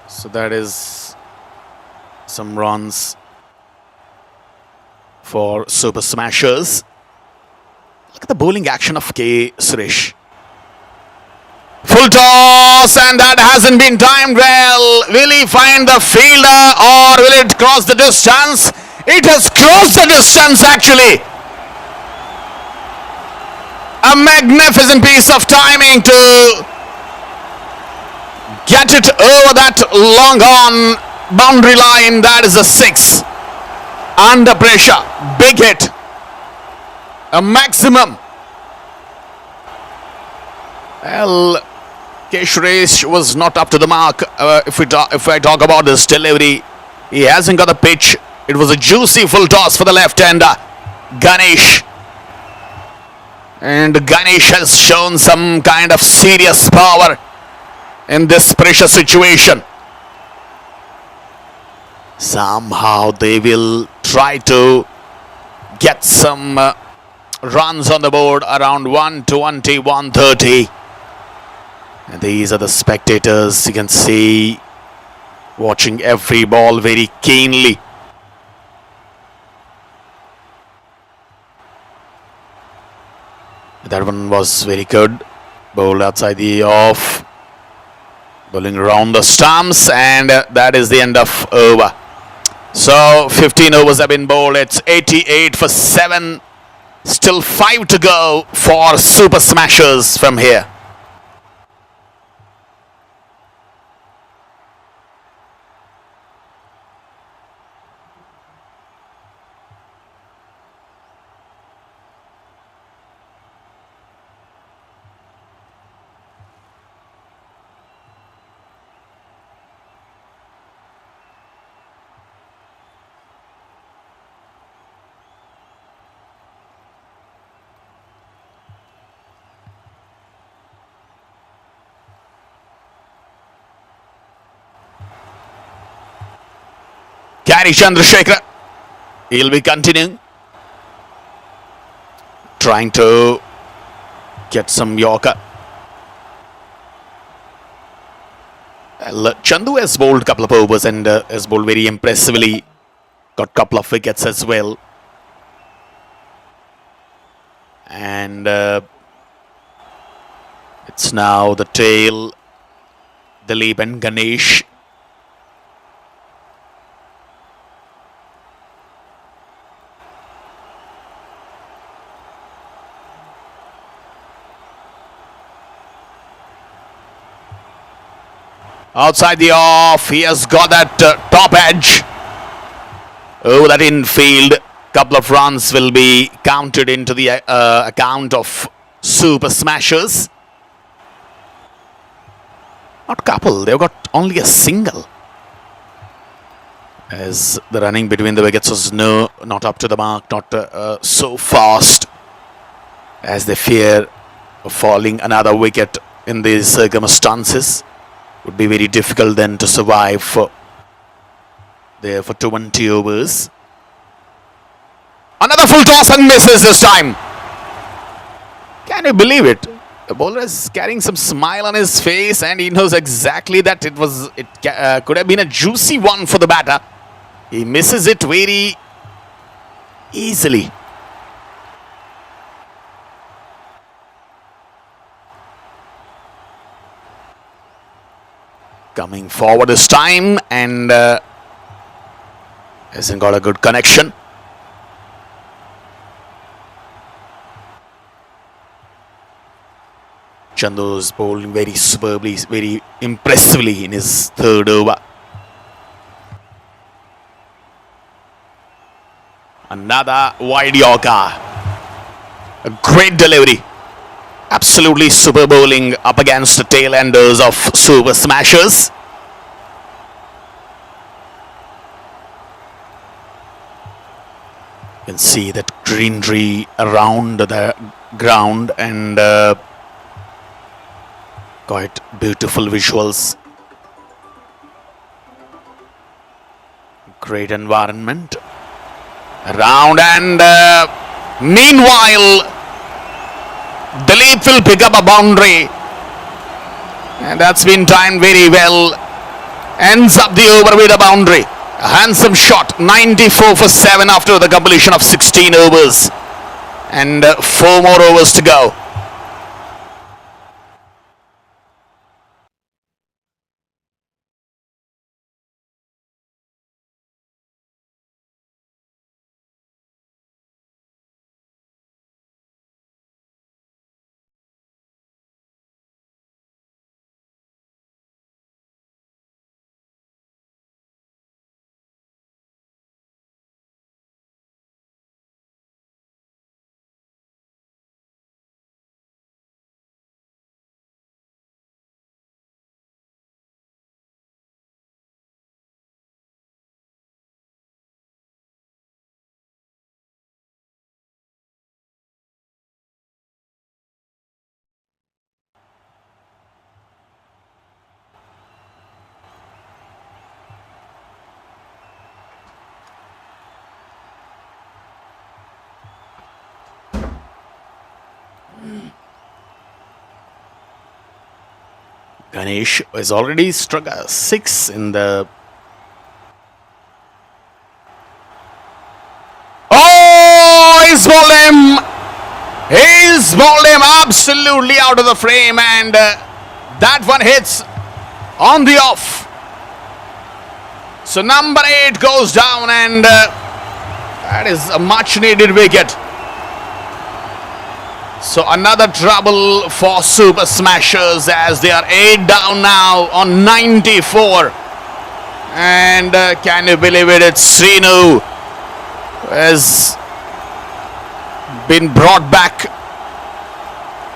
So that is some runs for Super Smashers. Look at the bowling action of K. Suresh. Full toss, and that hasn't been timed well. Will he find the fielder or will it cross the distance? It has crossed the distance actually. A magnificent piece of timing to get it over that long on boundary line. That is a 6. Under pressure, big hit. A maximum. Well, K. Suresh was not up to the mark. If I talk about this delivery, he hasn't got the pitch. It was a juicy full toss for the left-hander, Ganesh. And Ganesh has shown some kind of serious power in this pressure situation. Somehow they will try to get some runs on the board around 120, 130. And these are the spectators, you can see, watching every ball very keenly. That one was very good. Bowled outside the off. Bowling around the stumps, and that is the end of over. So 15 overs have been bowled. It's 88 for 7. Still 5 to go for Super Smashers from here. Gary Chandrasekhar, he'll be continuing, trying to get some Yorker. Chandu has bowled a couple of overs and has bowled very impressively. Got a couple of wickets as well. And it's now the tail, Dilip and Ganesh. Outside the off, he has got that top edge. Oh, that infield. Couple of runs will be counted into the account of Super Smashers. Not couple, they've got only a single. As the running between the wickets was not up to the mark, not so fast, as they fear of falling another wicket in these circumstances. Would be very difficult then to survive there for 20 overs. Another full toss and misses this time. Can you believe it? The bowler is carrying some smile on his face and he knows exactly that it could have been a juicy one for the batter. He misses it very easily. Coming forward this time and hasn't got a good connection. Chandu is bowling very superbly, very impressively in his third over. Another wide Yorker. A great delivery. Absolutely super bowling up against the tail enders of Super Smashers. You can see that greenery around the ground and quite beautiful visuals. Great environment around and meanwhile Dilip will pick up a boundary and that's been timed very well. Ends up the over with a boundary. A handsome shot, 94 for 7 after the completion of 16 overs and 4 more overs to go. Ganesh has already struck a 6 in the... Oh, he's bowled him! He's bowled him absolutely out of the frame and that one hits on the off. So number 8 goes down and that is a much needed wicket. So another trouble for Super Smashers as they are 8 down now on 94. And can you believe it? It's Srinu has been brought back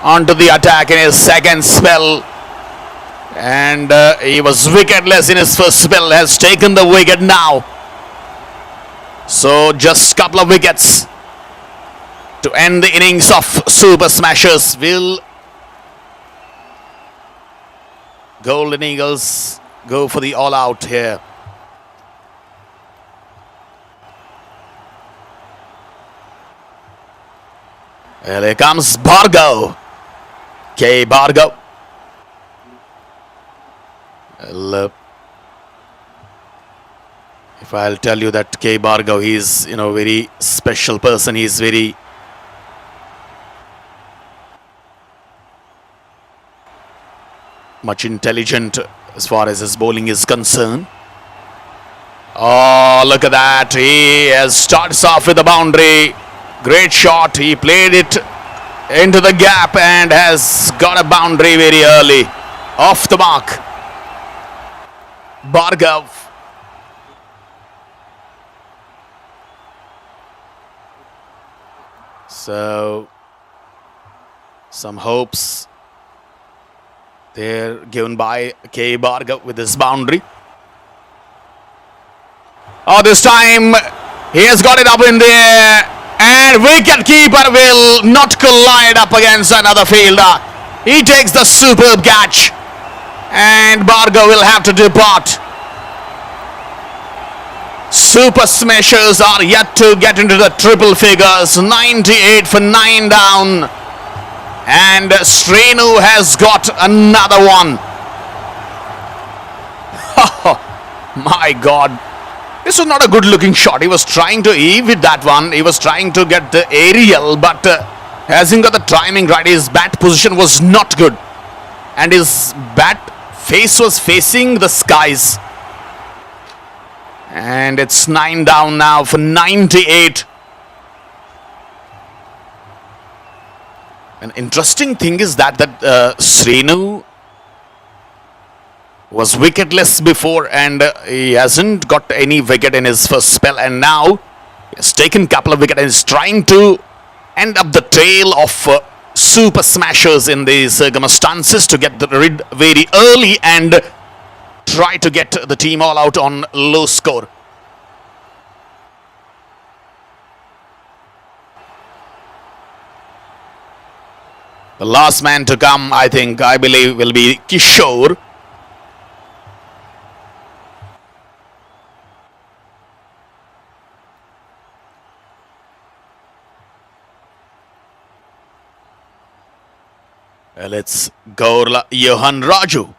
onto the attack in his second spell. And he was wicketless in his first spell, has taken the wicket now. So just a couple of wickets to end the innings of Super Smashers. Will Golden Eagles go for the all-out here? Well, here comes Bhargav. K. Bhargav. Well, if I'll tell you that K. Bhargav, he is, very special person. He is very much intelligent as far as his bowling is concerned. Oh, look at that. He starts off with a boundary. Great shot. He played it into the gap and has got a boundary very early. Off the mark. Bhargav. So, some hopes there given by K. Bhargav with his boundary. Oh, this time he has got it up in the air, and wicket keeper will not collide up against another fielder. He takes the superb catch, and Bhargav will have to depart. Super Smashers are yet to get into the triple figures. 98 for 9 down. And Srinu has got another one. My God. This was not a good looking shot. He was trying to eve with that one. He was trying to get the aerial, but hasn't got the timing right. His bat position was not good. And his bat face was facing the skies. And it's 9 down now for 98. An interesting thing is that Srinu was wicketless before, and he hasn't got any wicket in his first spell, and now he has taken a couple of wickets and is trying to end up the tail of Super Smashers in these circumstances to get the rid very early and try to get the team all out on low score. The last man to come, I believe, will be Kishore. Well, it's Gaur Johan Raju.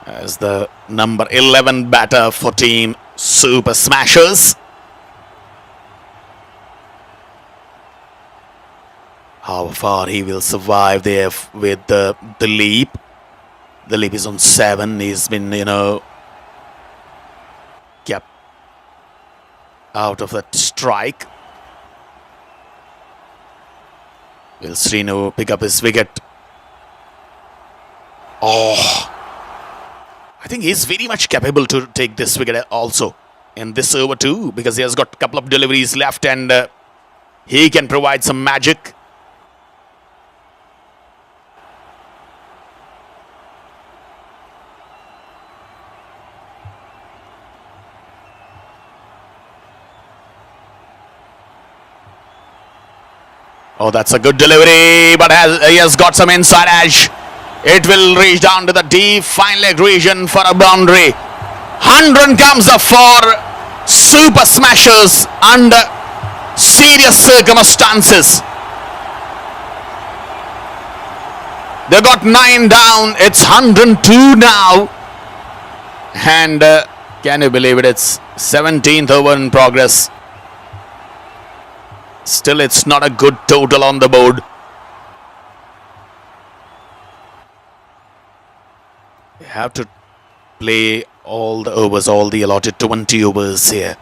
As the number 11 batter for team Super Smashers. How far he will survive there with the leap. The leap is on 7. He's been, kept out of that strike. Will Srinu pick up his wicket? Oh, I think he's very much capable to take this wicket also in this over too, because he has got a couple of deliveries left, and he can provide some magic. Oh, that's a good delivery, but he has got some inside edge. It will reach down to the deep fine leg region for a boundary. 100 comes up for Super Smashers under serious circumstances. They got 9 down. It's 102 now. And can you believe it? It's 17th over in progress. Still, it's not a good total on the board. They have to play all the overs, all the allotted 20 overs here.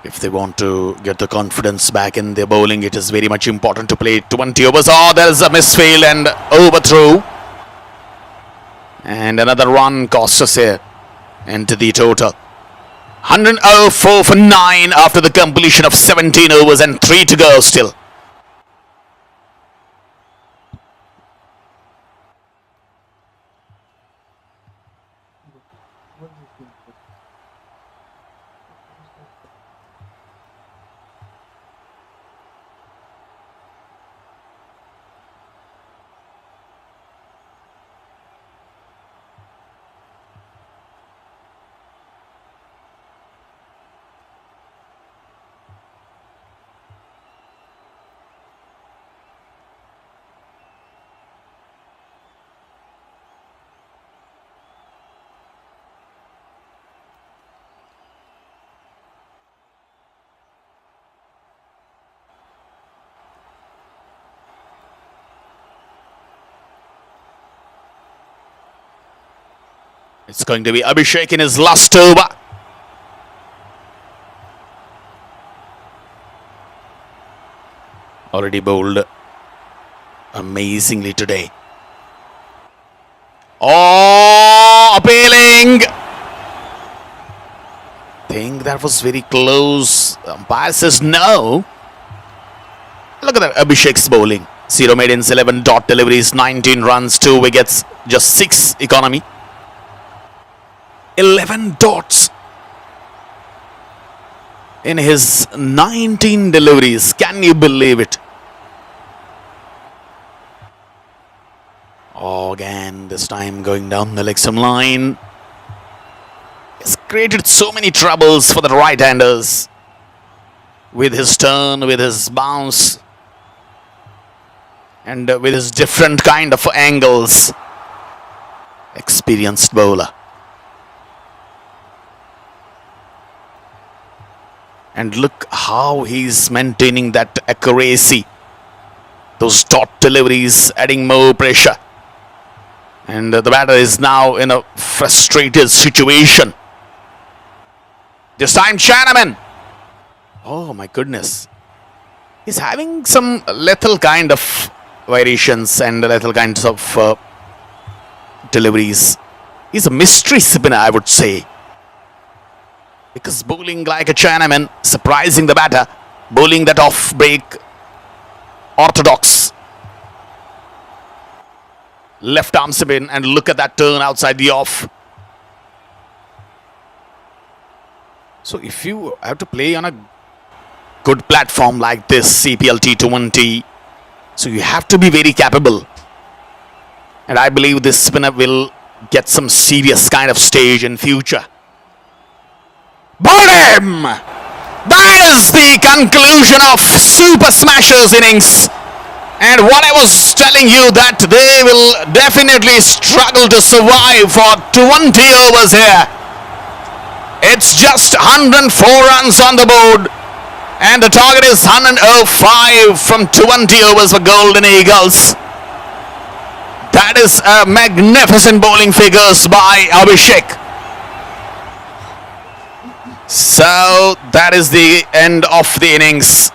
If they want to get the confidence back in their bowling, it is very much important to play 20 overs. Oh, there is a misfield and overthrow. And another run cost us here into the total. 104 for 9 after the completion of 17 overs and 3 to go still. It's going to be Abhishek in his last over. already bowled amazingly today. Oh, appealing! Think that was very close. Umpire says no. Look at that, Abhishek's bowling. 0 maidens, 11 dot deliveries, 19 runs, 2 wickets, just 6 economy. 11 dots in his 19 deliveries. Can you believe it? Oh, again, this time going down the leg stump line. He's created so many troubles for the right-handers with his turn, with his bounce, and with his different kind of angles. Experienced bowler. And look how he's maintaining that accuracy. Those dot deliveries adding more pressure. And the batter is now in a frustrated situation. This time Chinaman. Oh my goodness. He's having some lethal kind of variations and lethal kinds of deliveries. He's a mystery spinner, I would say. Because bowling like a Chinaman, surprising the batter, bowling that off break, orthodox. Left arm spin, and look at that turn outside the off. So if you have to play on a good platform like this, CPL T20, so you have to be very capable. And I believe this spinner will get some serious kind of stage in future. Bowled him! That is the conclusion of Super Smashers innings. And what I was telling you, that they will definitely struggle to survive for 20 overs here. It's just 104 runs on the board. And the target is 105 from 20 overs for Golden Eagles. That is a magnificent bowling figures by Abhishek. So that is the end of the innings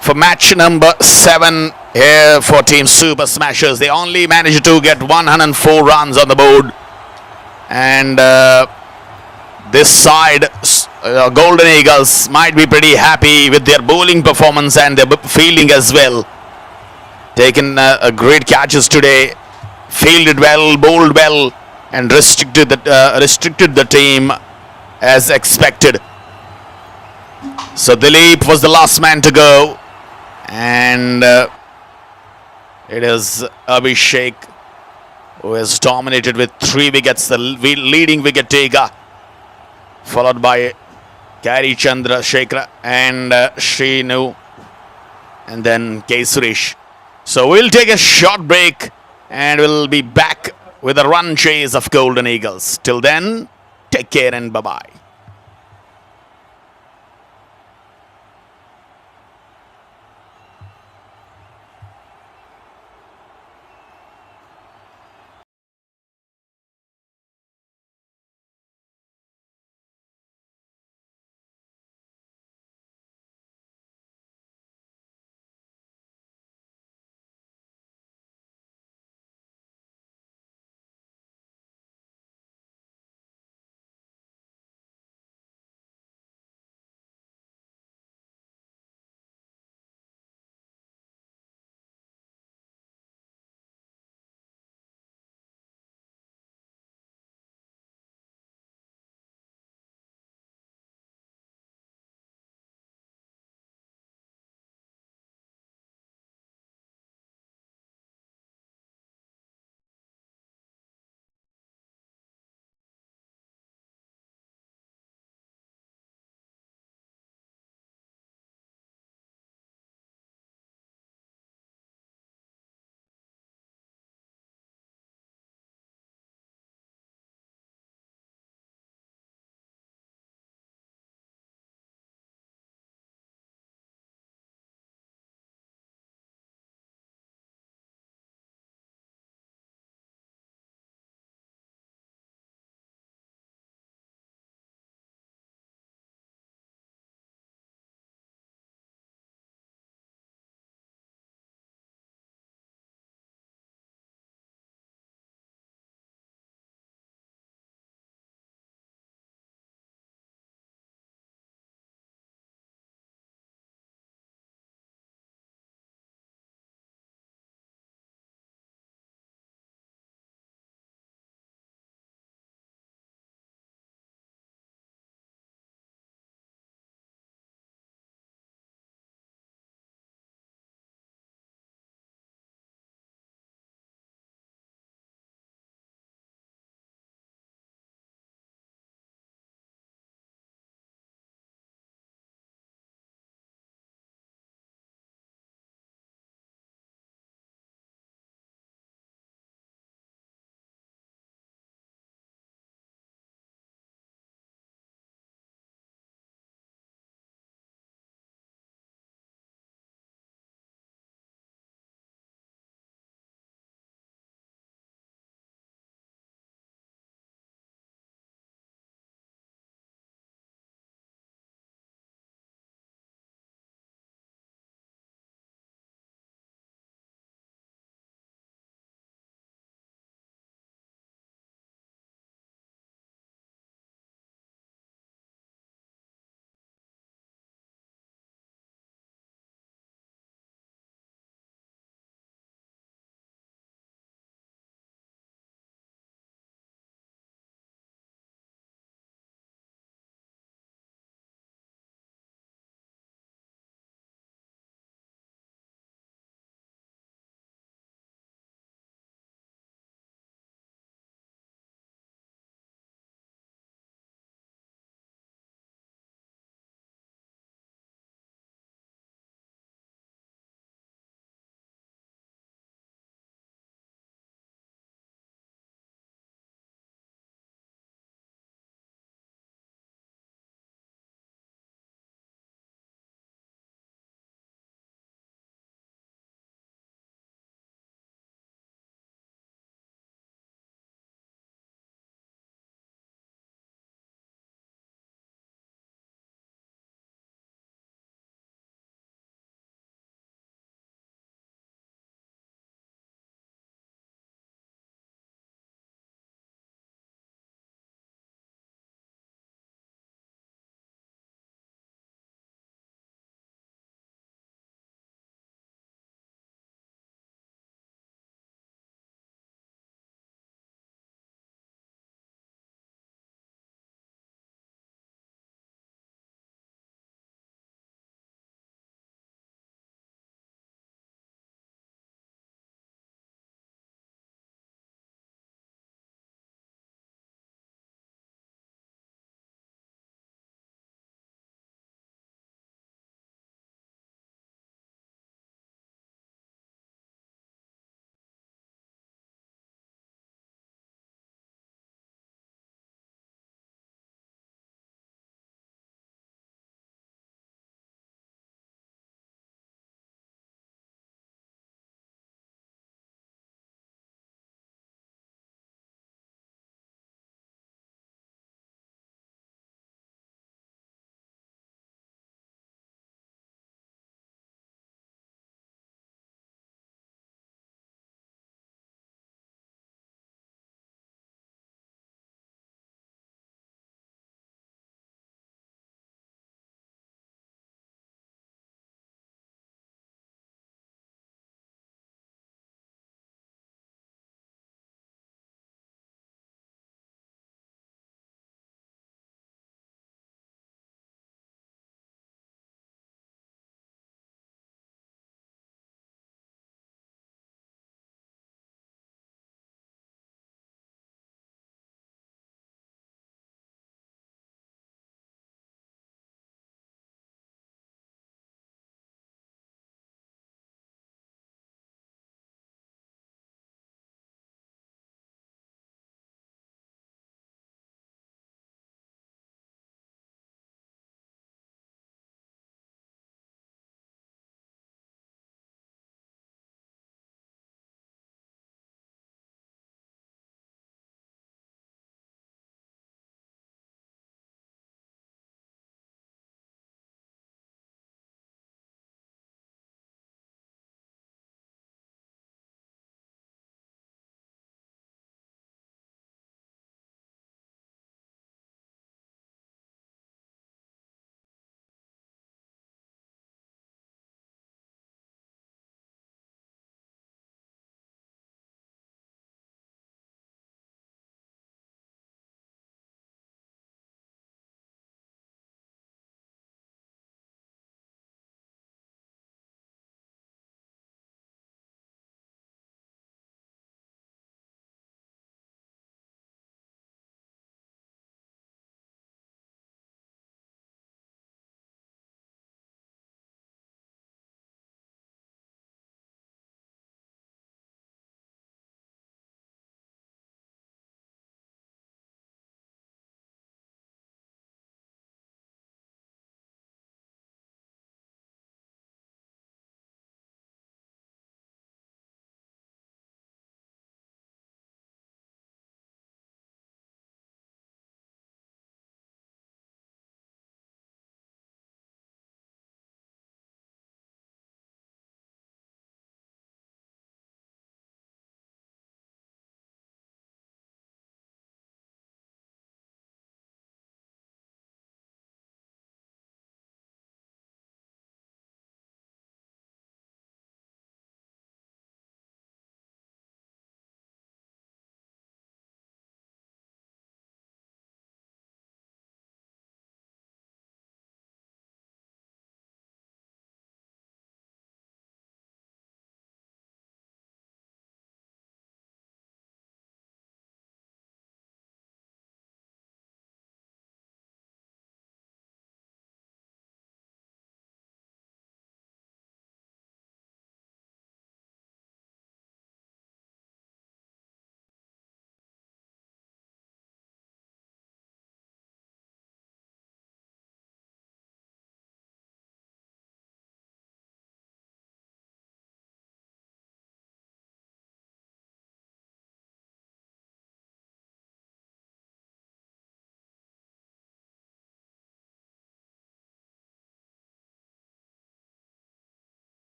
for match number 7 here for Team Super Smashers. They only managed to get 104 runs on the board. And this side, Golden Eagles, might be pretty happy with their bowling performance and their fielding as well. Taken great catches today, fielded well, bowled well, and restricted the team as expected. So Dilip was the last man to go, and it is Abhishek who has dominated with 3 wickets, the leading wicket taker, followed by Gary Chandrasekhar and Shrinu, and then K. Suresh. So we'll take a short break and we'll be back with a run chase of Golden Eagles. Till then, take care and bye-bye.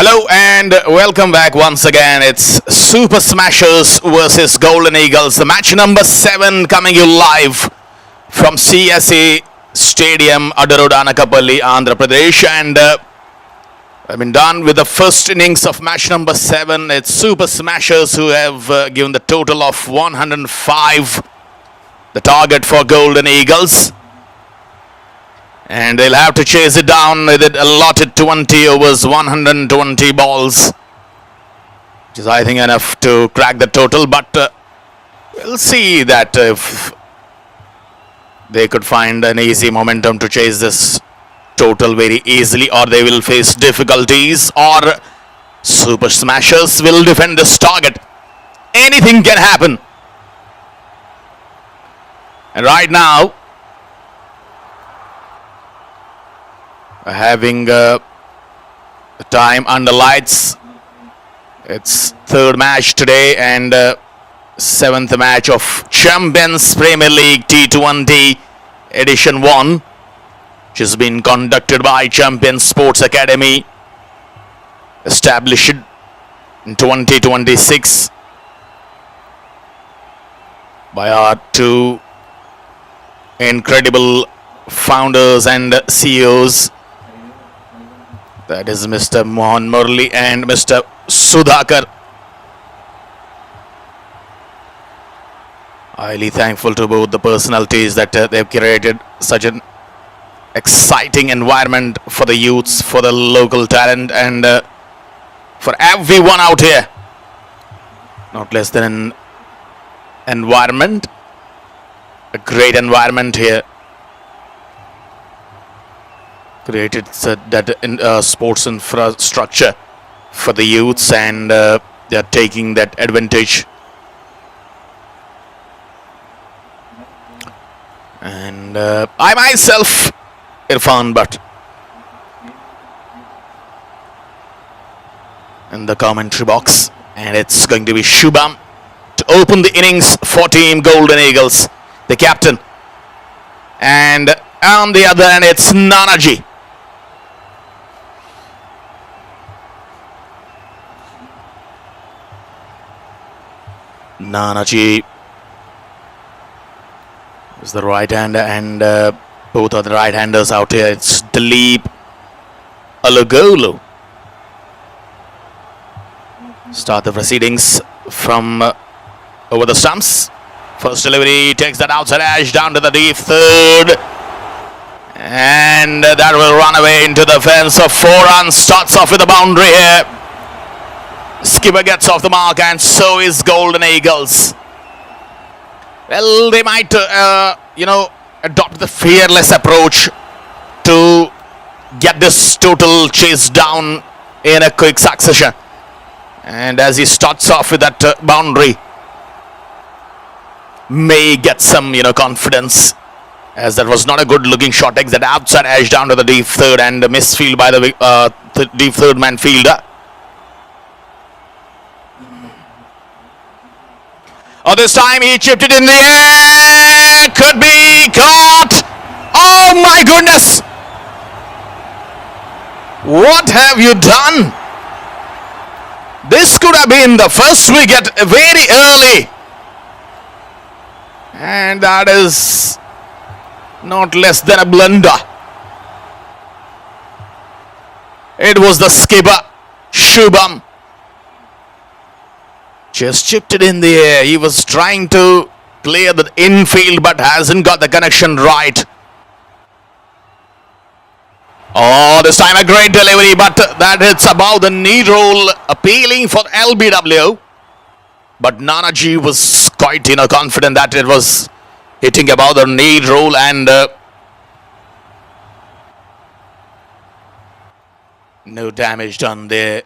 Hello and welcome back once again. It's Super Smashers versus Golden Eagles. The match number 7 coming you live from CSA Stadium, Adarodanakapalli, Andhra Pradesh. And I've been done with the first innings of match number 7. It's Super Smashers who have given the total of 105, the target for Golden Eagles. And they'll have to chase it down with it allotted 20 overs, 120 balls, which is, I think, enough to crack the total. But we'll see that if they could find an easy momentum to chase this total very easily, or they will face difficulties, or Super Smashers will defend this target. Anything can happen. And right now, having time under lights. It's third match today and seventh match of Champions Premier League T20 Edition 1, which has been conducted by Champions Sports Academy, established in 2026 by our two incredible founders and CEOs. That is Mr. Mohan Murli and Mr. Sudhakar. Highly thankful to both the personalities that they've created such an exciting environment for the youths, for the local talent, and for everyone out here. Not less than an environment, a great environment here. Created that sports infrastructure for the youths, and they are taking that advantage. And I myself, Irfan Butt, in the commentary box, and it's going to be Shubham to open the innings for Team Golden Eagles, the captain. And on the other end, it's Nanaji. Nanaji is the right hander, and both are the right handers out here. It's Dilip Alugolu. Start the proceedings from over the stumps. First delivery takes that outside edge down to the deep third, and that will run away into the fence of 4 runs. Starts off with a boundary here. Skipper gets off the mark, and so is Golden Eagles. Well, they might, adopt the fearless approach to get this total chase down in a quick succession. And as he starts off with that boundary, may get some, confidence, as that was not a good looking shot. Takes that outside edge down to the deep third, and a misfield by the deep third man fielder. Oh, this time he chipped it in the air. Could be caught. Oh my goodness. What have you done? This could have been the first wicket very early. And that is not less than a blunder. It was the skipper, Shubham. Just chipped it in the air. He was trying to clear the infield, but hasn't got the connection right. Oh, this time a great delivery, but that hits above the knee roll, appealing for LBW. But Nanaji was quite, confident that it was hitting above the knee roll, and no damage done there.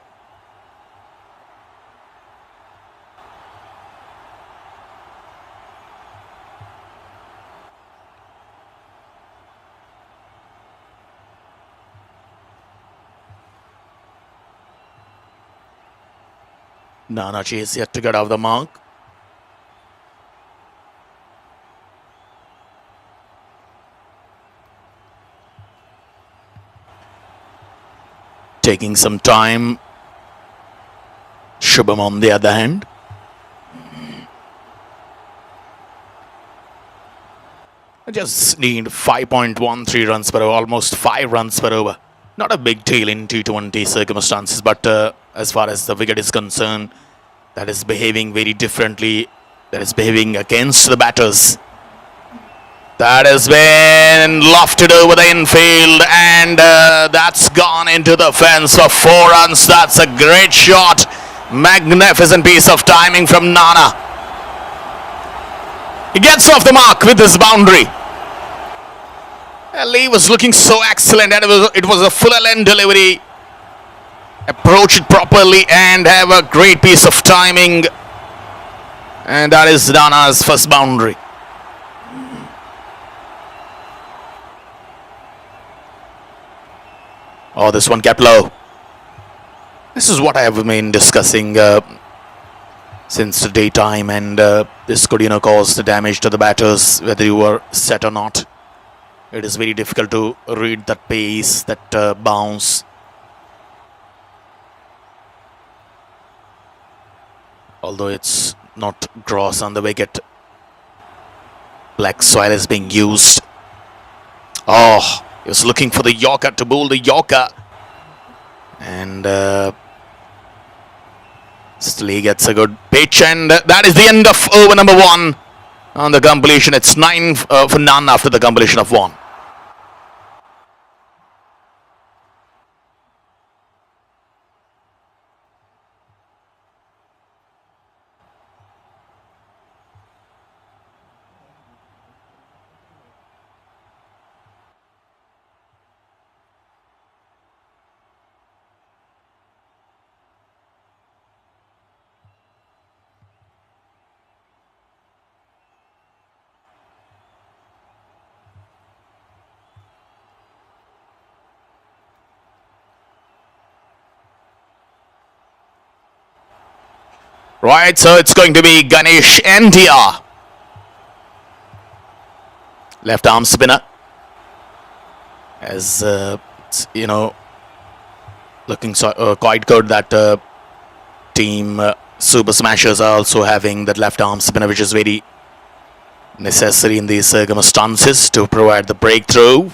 Nanaji is yet to get off the mark. Taking some time Shubham on the other hand. Just need 5.13 runs per over, almost 5 runs per over. Not a big deal in T20 circumstances, but as far as the wicket is concerned, that is behaving very differently. That is behaving against the batters. That has been lofted over the infield, and that's gone into the fence for 4 runs. That's a great shot. Magnificent piece of timing from Nana. He gets off the mark with this boundary. Lee was looking so excellent, and it was a full-length delivery. Approach it properly and have a great piece of timing. And that is Nana's first boundary. Oh, this one kept low. This is what I have been discussing since the daytime, and this could, cause the damage to the batters, whether you were set or not. It is very difficult to read that pace, that bounce. Although it's not gross on the wicket. Black soil is being used. Oh, he was looking for the Yorker to bowl the Yorker. And still he gets a good pitch, and that is the end of over number 1 on the completion. It's 9 for none after the completion of 1. Right, so it's going to be Ganesh NTR. Left arm spinner. As, looking quite good that team Super Smashers are also having that left arm spinner, which is very necessary in these circumstances to provide the breakthrough.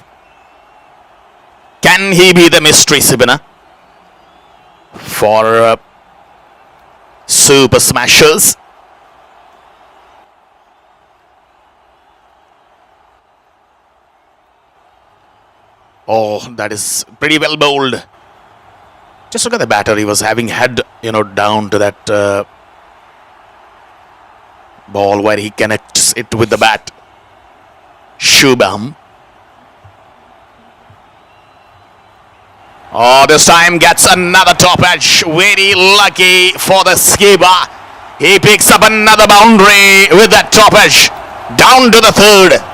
Can he be the mystery spinner for Super Smashers? Oh, that is pretty well bowled. Just look at the batter. He was having head, down to that ball where he connects it with the bat. Shubham. Oh, this time gets another top edge. Very lucky for the skipper. He picks up another boundary with that top edge. Down to the 3rd.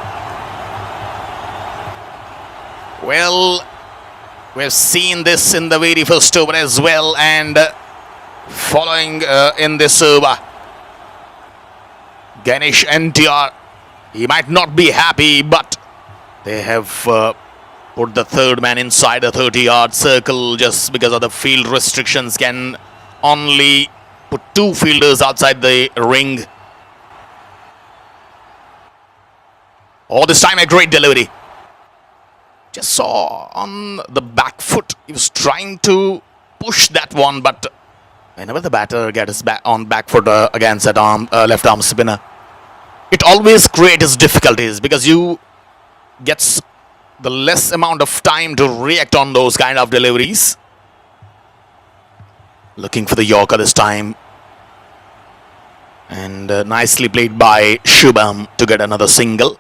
Well, we've seen this in the very first over as well, and following in this over, Ganesh NTR, he might not be happy, but they have put the 3rd man inside the 30-yard circle just because of the field restrictions. Can only put 2 fielders outside the ring. Oh, this time a great delivery. Just saw on the back foot. He was trying to push that one, but whenever the batter gets back on back foot against that left arm spinner, it always creates difficulties because you gets the less amount of time to react on those kind of deliveries. Looking for the Yorker this time. And nicely played by Shubham to get another single.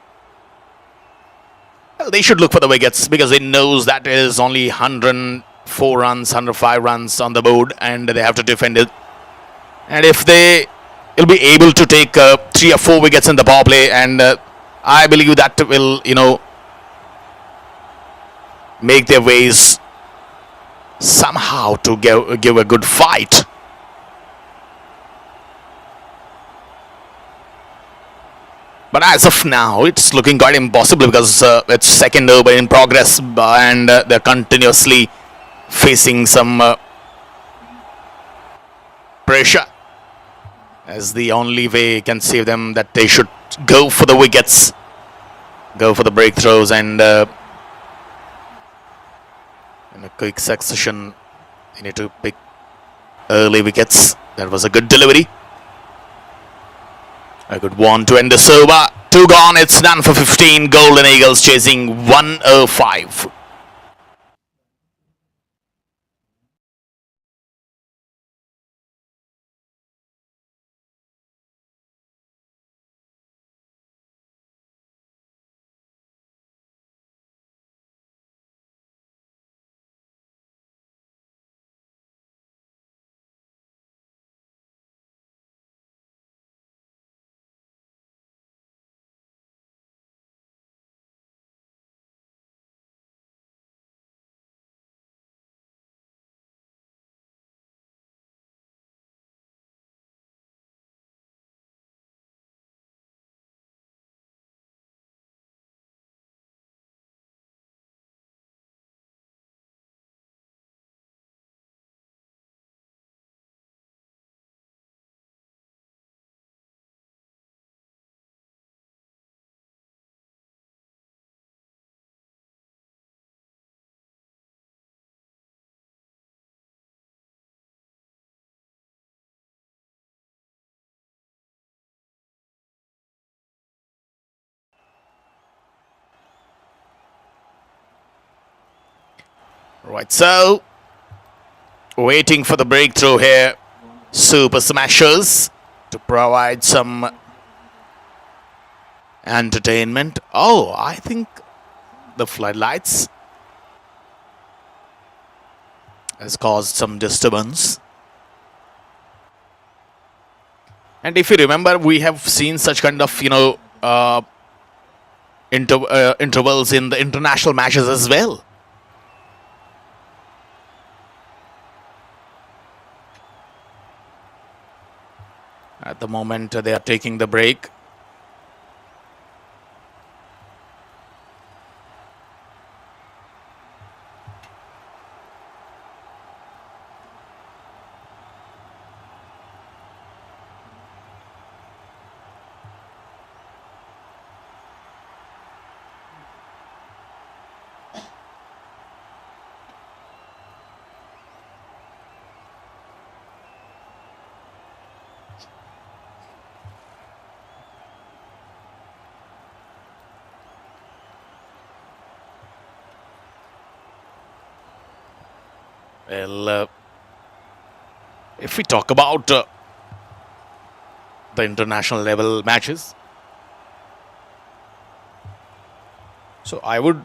Well, they should look for the wickets because they knows that is only 104 runs, 105 runs on the board, and they have to defend it. And if they will be able to take 3 or 4 wickets in the power play, and I believe that will, make their ways somehow to give a good fight. But as of now, it's looking quite impossible because it's 2nd over in progress, and they're continuously facing some pressure as the only way can save them, that they should go for the wickets, go for the breakthroughs, and in a quick succession they need to pick early wickets. That was a good delivery. A good one to end this over. 2 gone, it's done for 15. Golden Eagles chasing 105. Right, so waiting for the breakthrough here. Super Smashers to provide some entertainment. Oh, I think the floodlights has caused some disturbance. And if you remember, we have seen such kind of, intervals in the international matches as well. At the moment, they are taking the break. Well, if we talk about the international level matches, so I would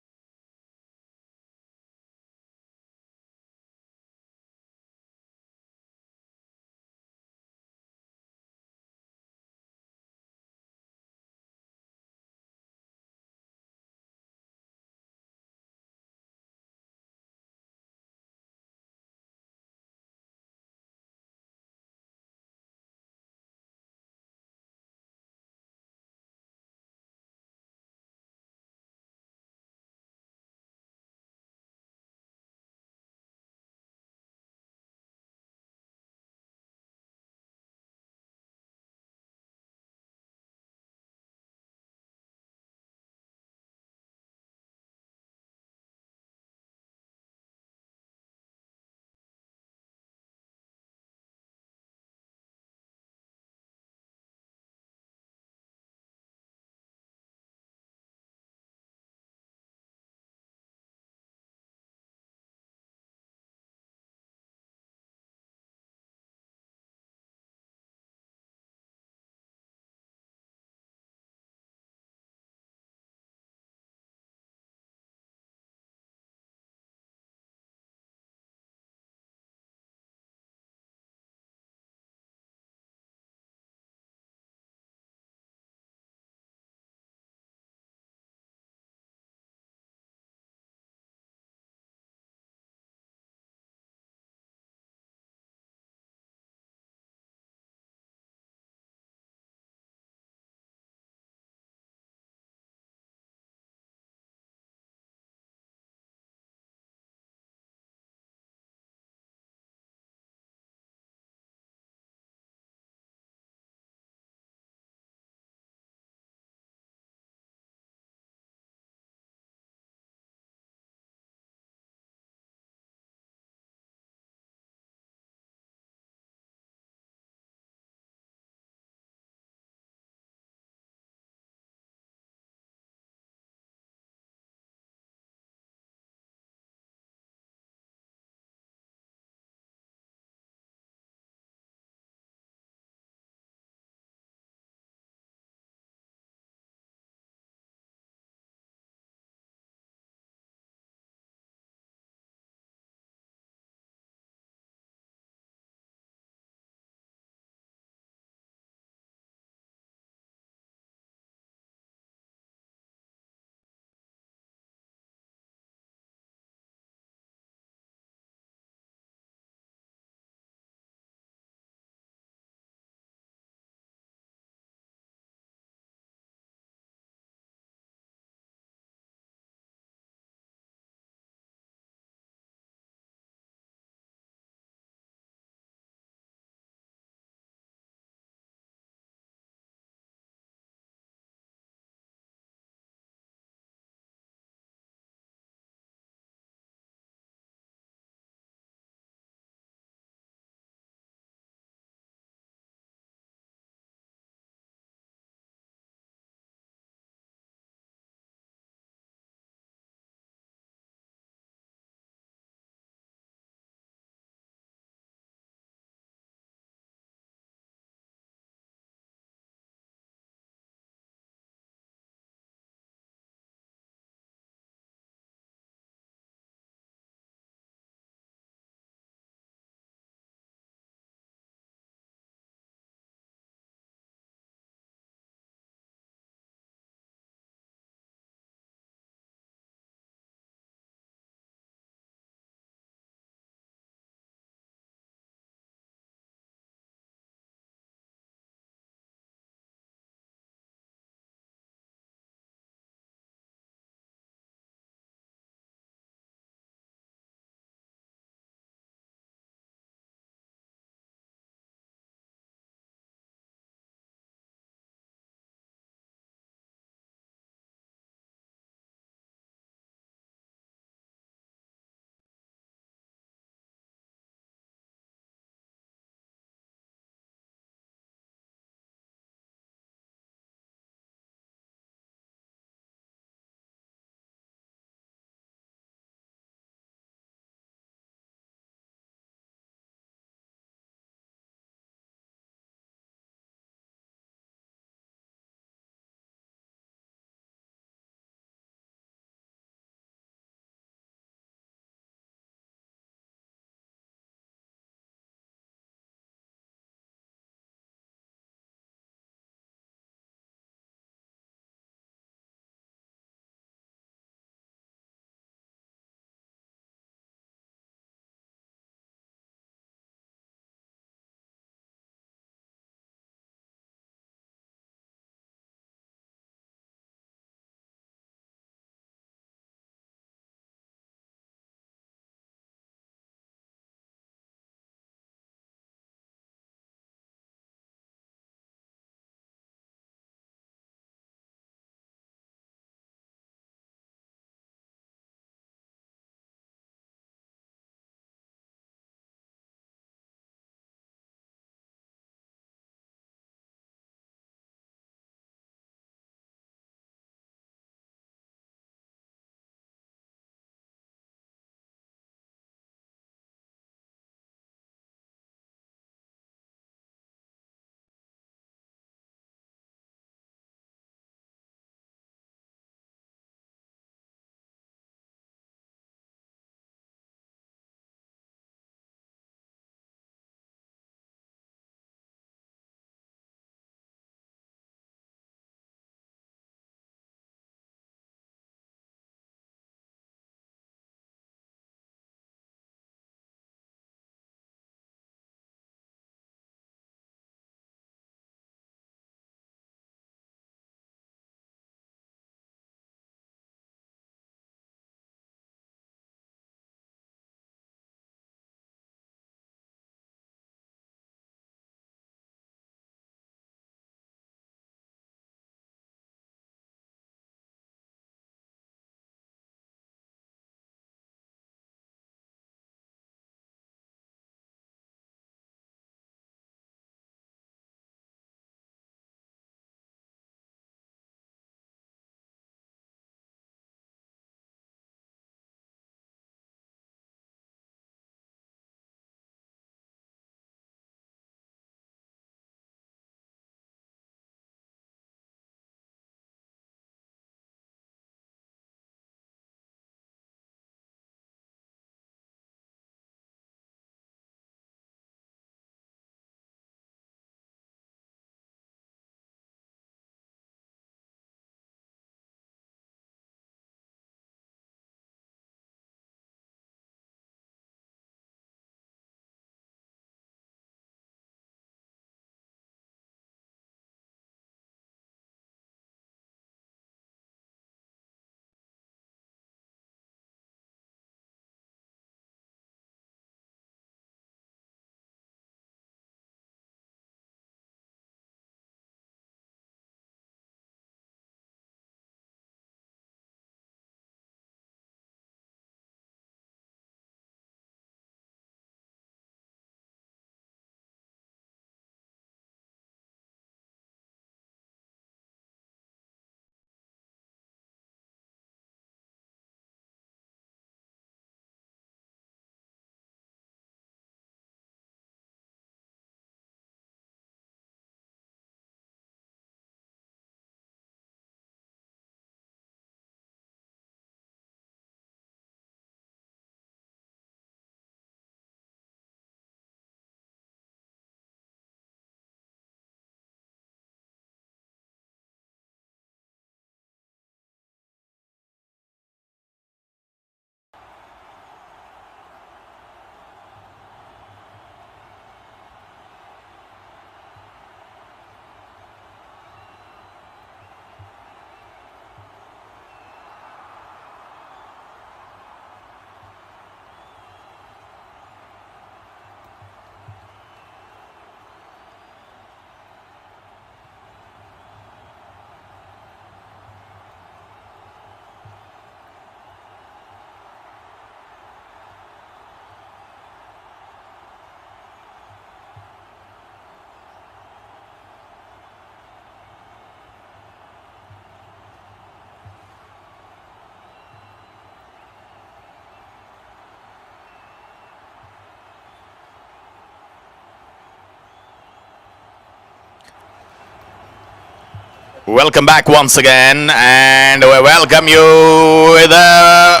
Welcome back once again, and we welcome you with a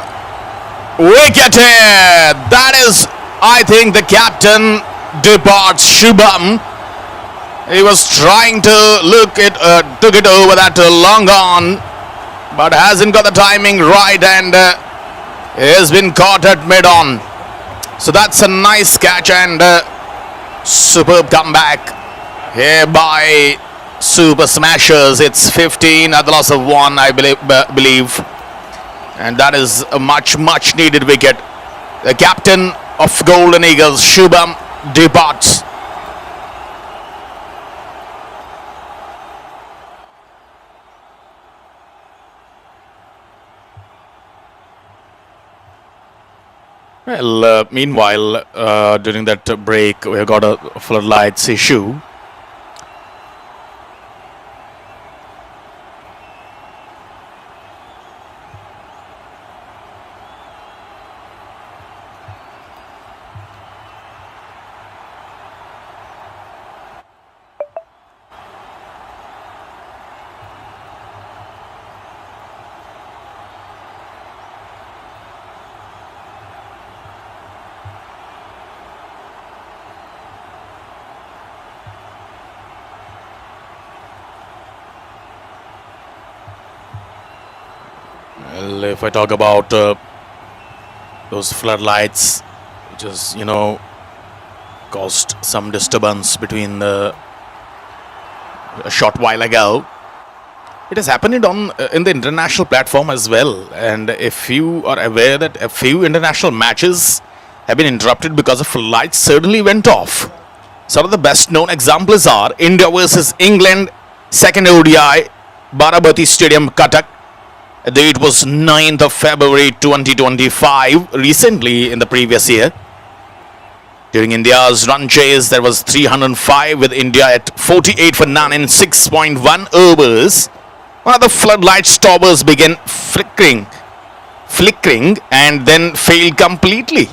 wicket here. That is, I think, the captain departs, Shubham. He was trying to took it over that long on, but hasn't got the timing right, and has been caught at mid-on. So that's a nice catch and superb comeback here by Super Smashers. It's 15 at the loss of 1, I believe. And that is a much needed wicket. The captain of Golden Eagles, Shubham, departs. Well, meanwhile, during that break, we got a floodlights issue. Well, if I talk about those floodlights, which is, caused some disturbance between a short while ago. It has happened in the international platform as well. And if you are aware that a few international matches have been interrupted because of floodlights certainly went off. Some of the best known examples are India versus England, second ODI, Barabati Stadium, Cuttack. The date was 9th of February 2025, recently in the previous year. During India's run chase, there was 305 with India at 48 for none in 6.1 overs. One of the floodlight stoppers began flickering and then failed completely.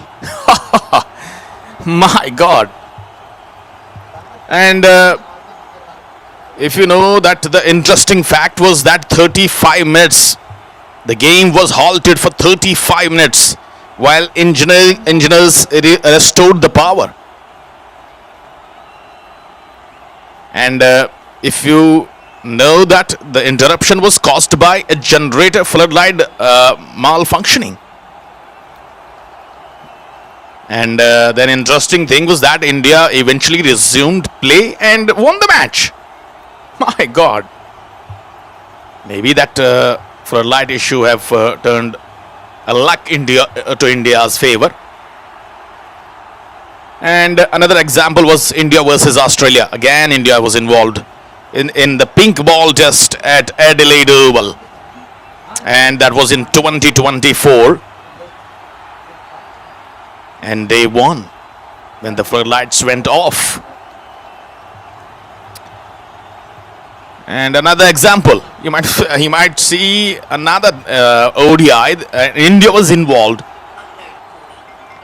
My God. And if you know that the interesting fact was that 35 minutes, the game was halted for 35 minutes while engineers restored the power. And if you know that the interruption was caused by a generator floodlight malfunctioning. And then interesting thing was that India eventually resumed play and won the match. My God. Maybe that floodlight issue have turned a luck to India's favor. And another example was India versus Australia. Again, India was involved in the pink ball test at Adelaide Oval. And that was in 2024. And they won when the floodlights went off. And another example, you might see another ODI. India was involved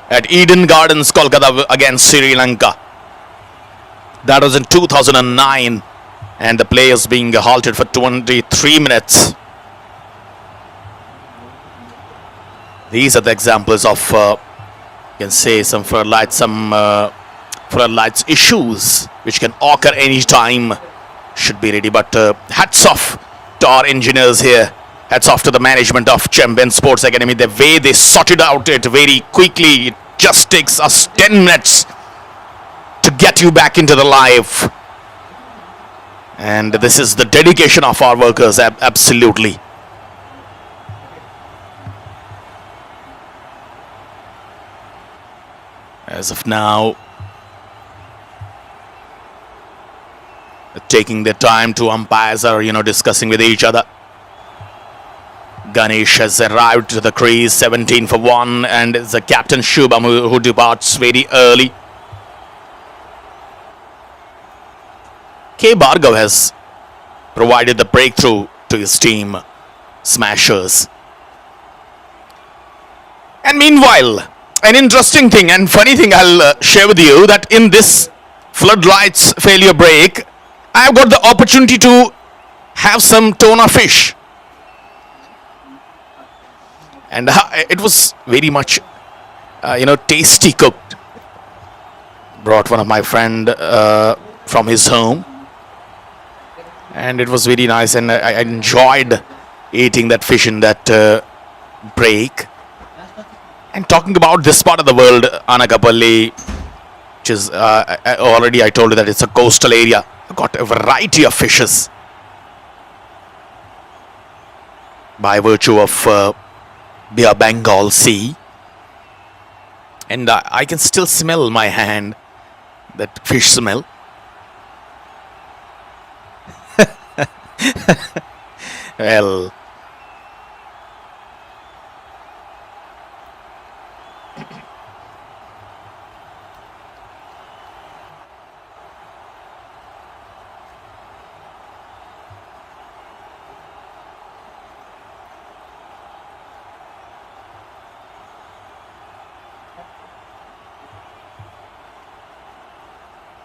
at Eden Gardens, Kolkata against Sri Lanka. That was in 2009, and the play is being halted for 23 minutes. These are the examples of, you can say, some floodlights issues which can occur any time. Should be ready, but hats off to our engineers here. Hats off to the management of Champion Sports Academy. The way they sorted out it very quickly. It just takes us 10 minutes to get you back into the live. And this is the dedication of our workers, absolutely. As of now, taking their time to umpires are, discussing with each other. Ganesh has arrived to the crease, 17 for 1, and it's the captain Shubham who departs very early. K. Bhargav has provided the breakthrough to his team, Smashers. And meanwhile, an interesting thing and funny thing I'll share with you, that in this floodlights failure break, I've got the opportunity to have some tuna fish. And it was very much, tasty cooked. Brought one of my friend from his home. And it was very nice, and I enjoyed eating that fish in that break. And talking about this part of the world, Anakapalli, which is already I told you that it's a coastal area. Got a variety of fishes by virtue of Bay of Bengal Sea. And I can still smell my hand, that fish smell. Well,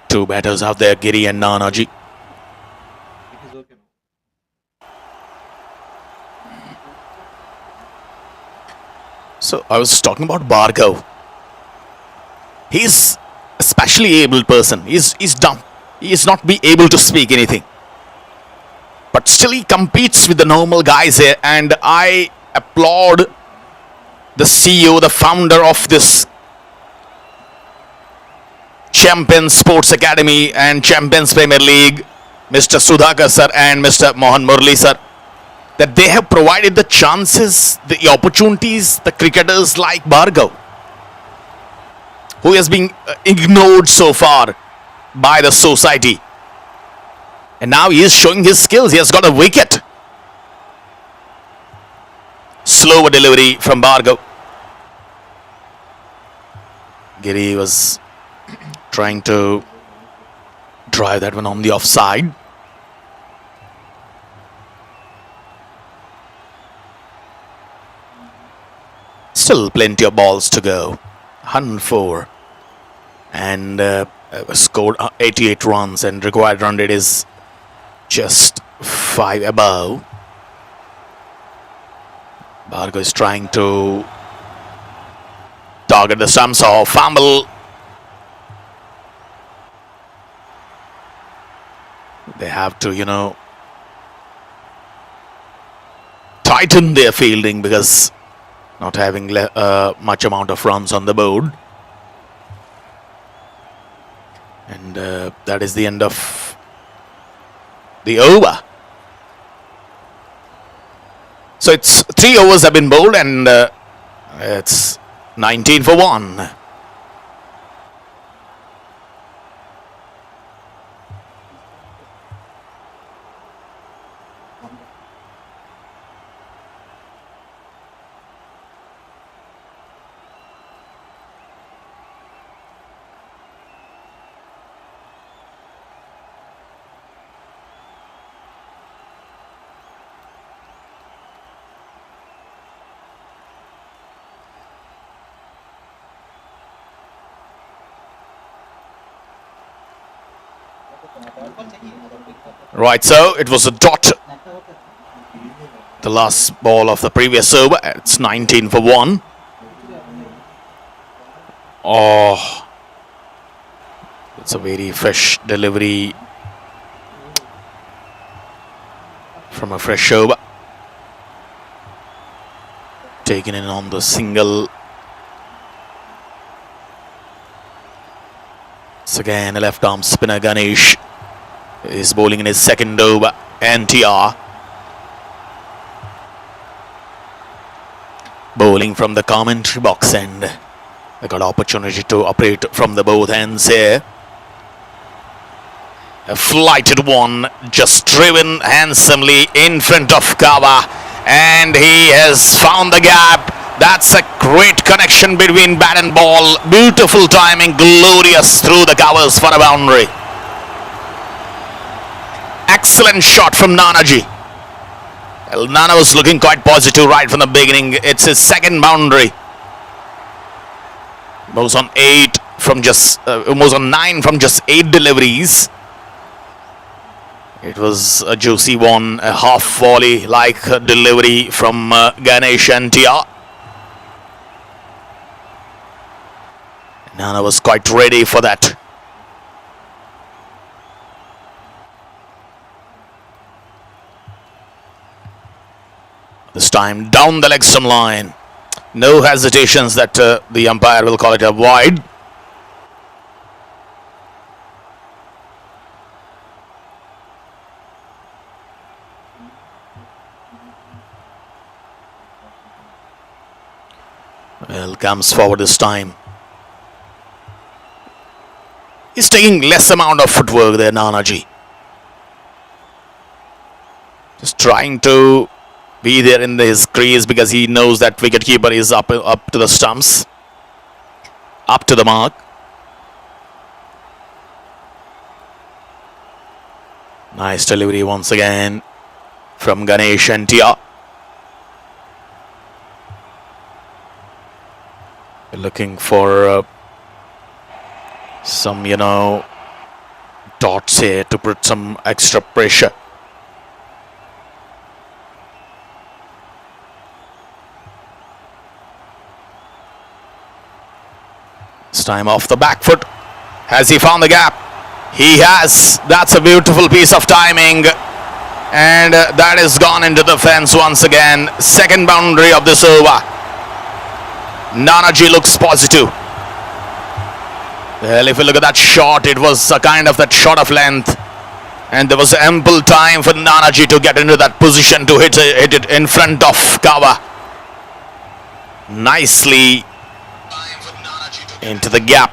two batters out there, Giri and Nanaji. So I was talking about Bhargav. He's a specially able person. He's dumb. He is not be able to speak anything. But still he competes with the normal guys here, and I applaud the CEO, the founder of this Champions Sports Academy and Champions Premier League, Mr. Sudhakar sir and Mr. Mohan Murli sir, that they have provided the chances, the opportunities, the cricketers like Bhargav, who has been ignored so far by the society. And now he is showing his skills. He has got a wicket. Slower delivery from Bhargav. Giri was trying to drive that one on the offside. Still plenty of balls to go. 104. And scored 88 runs, and required run rate is just 5 above. Bhargav is trying to target the stumps or fumble. They have to, tighten their fielding, because not having much amount of runs on the board. And that is the end of the over. So it's 3 overs have been bowled, and it's 19 for 1. Right, so it was a dot. The last ball of the previous over. It's 19 for 1. Oh, it's a very fresh delivery from a fresh over. Taken in on the single. It's again a left arm spinner. Ganesh is bowling in his second over. NTR bowling from the commentary box, and they got opportunity to operate from the both ends here. A flighted one, just driven handsomely in front of Kawa, and he has found the gap. That's a great connection between bat and ball. Beautiful timing, glorious through the covers for a boundary. Excellent shot from Nanaji. Well, Nana was looking quite positive right from the beginning. It's his second boundary. Moves on 8 from just moves on 9 from just 8 deliveries. It was a juicy one, a half volley like delivery from Ganesh and Tia. Nana was quite ready for that. This time down the leg stump line. No hesitations that the umpire will call it a wide. Well, comes forward this time. He's taking less amount of footwork there, Nanaji. Just trying to be there in his crease because he knows that wicketkeeper is up to the stumps, up to the mark. Nice delivery once again from Ganesh and Tia. Looking for some, dots here to put some extra pressure. This time off the back foot. Has he found the gap? He has. That's a beautiful piece of timing. And that is gone into the fence once again. Second boundary of this over. Nanaji looks positive. Well, if you look at that shot, it was a kind of that shot of length. And there was ample time for Nanaji to get into that position to hit it in front of Kawa. Nicely into the gap.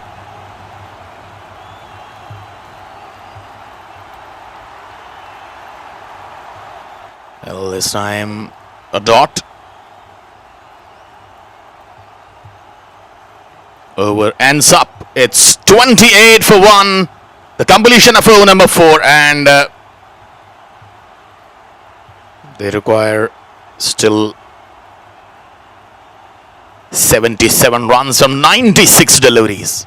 Well, this time a dot. Over ends up. It's 28 for 1. The completion of over number 4, and they require still 77 runs from 96 deliveries.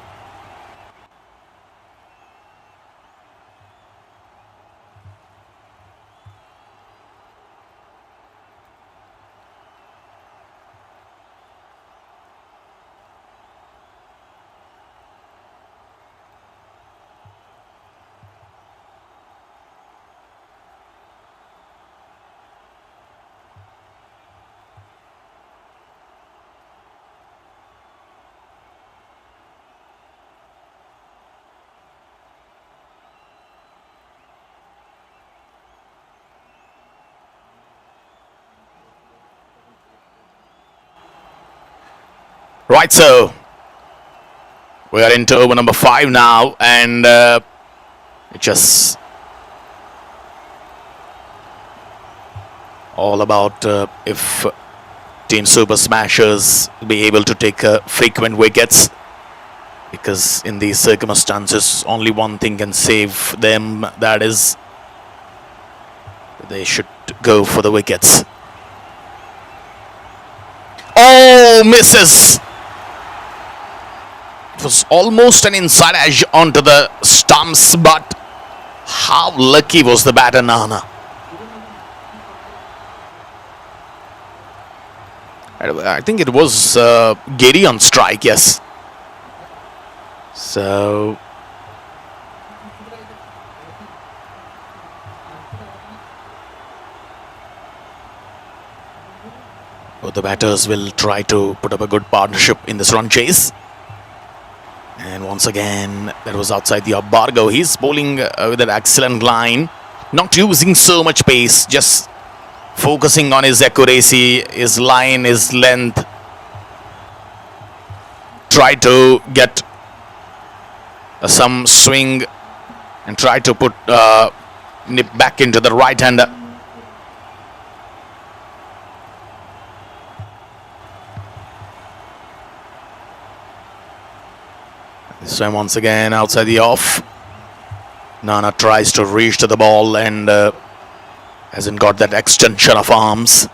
Right, so we are into over number 5 now, and it just all about if Team Super Smashers be able to take frequent wickets, because in these circumstances only one thing can save them, that is they should go for the wickets. Oh, misses. It was almost an inside edge onto the stumps, but how lucky was the batter Nana? I think it was Giri on strike, yes. So both the batters will try to put up a good partnership in this run chase. And once again, that was outside the Bargo. He's bowling with an excellent line, not using so much pace, just focusing on his accuracy, his line, his length. Try to get some swing and try to put nip back into the right hander. This time once again outside the off. Nana tries to reach to the ball and hasn't got that extension of arms.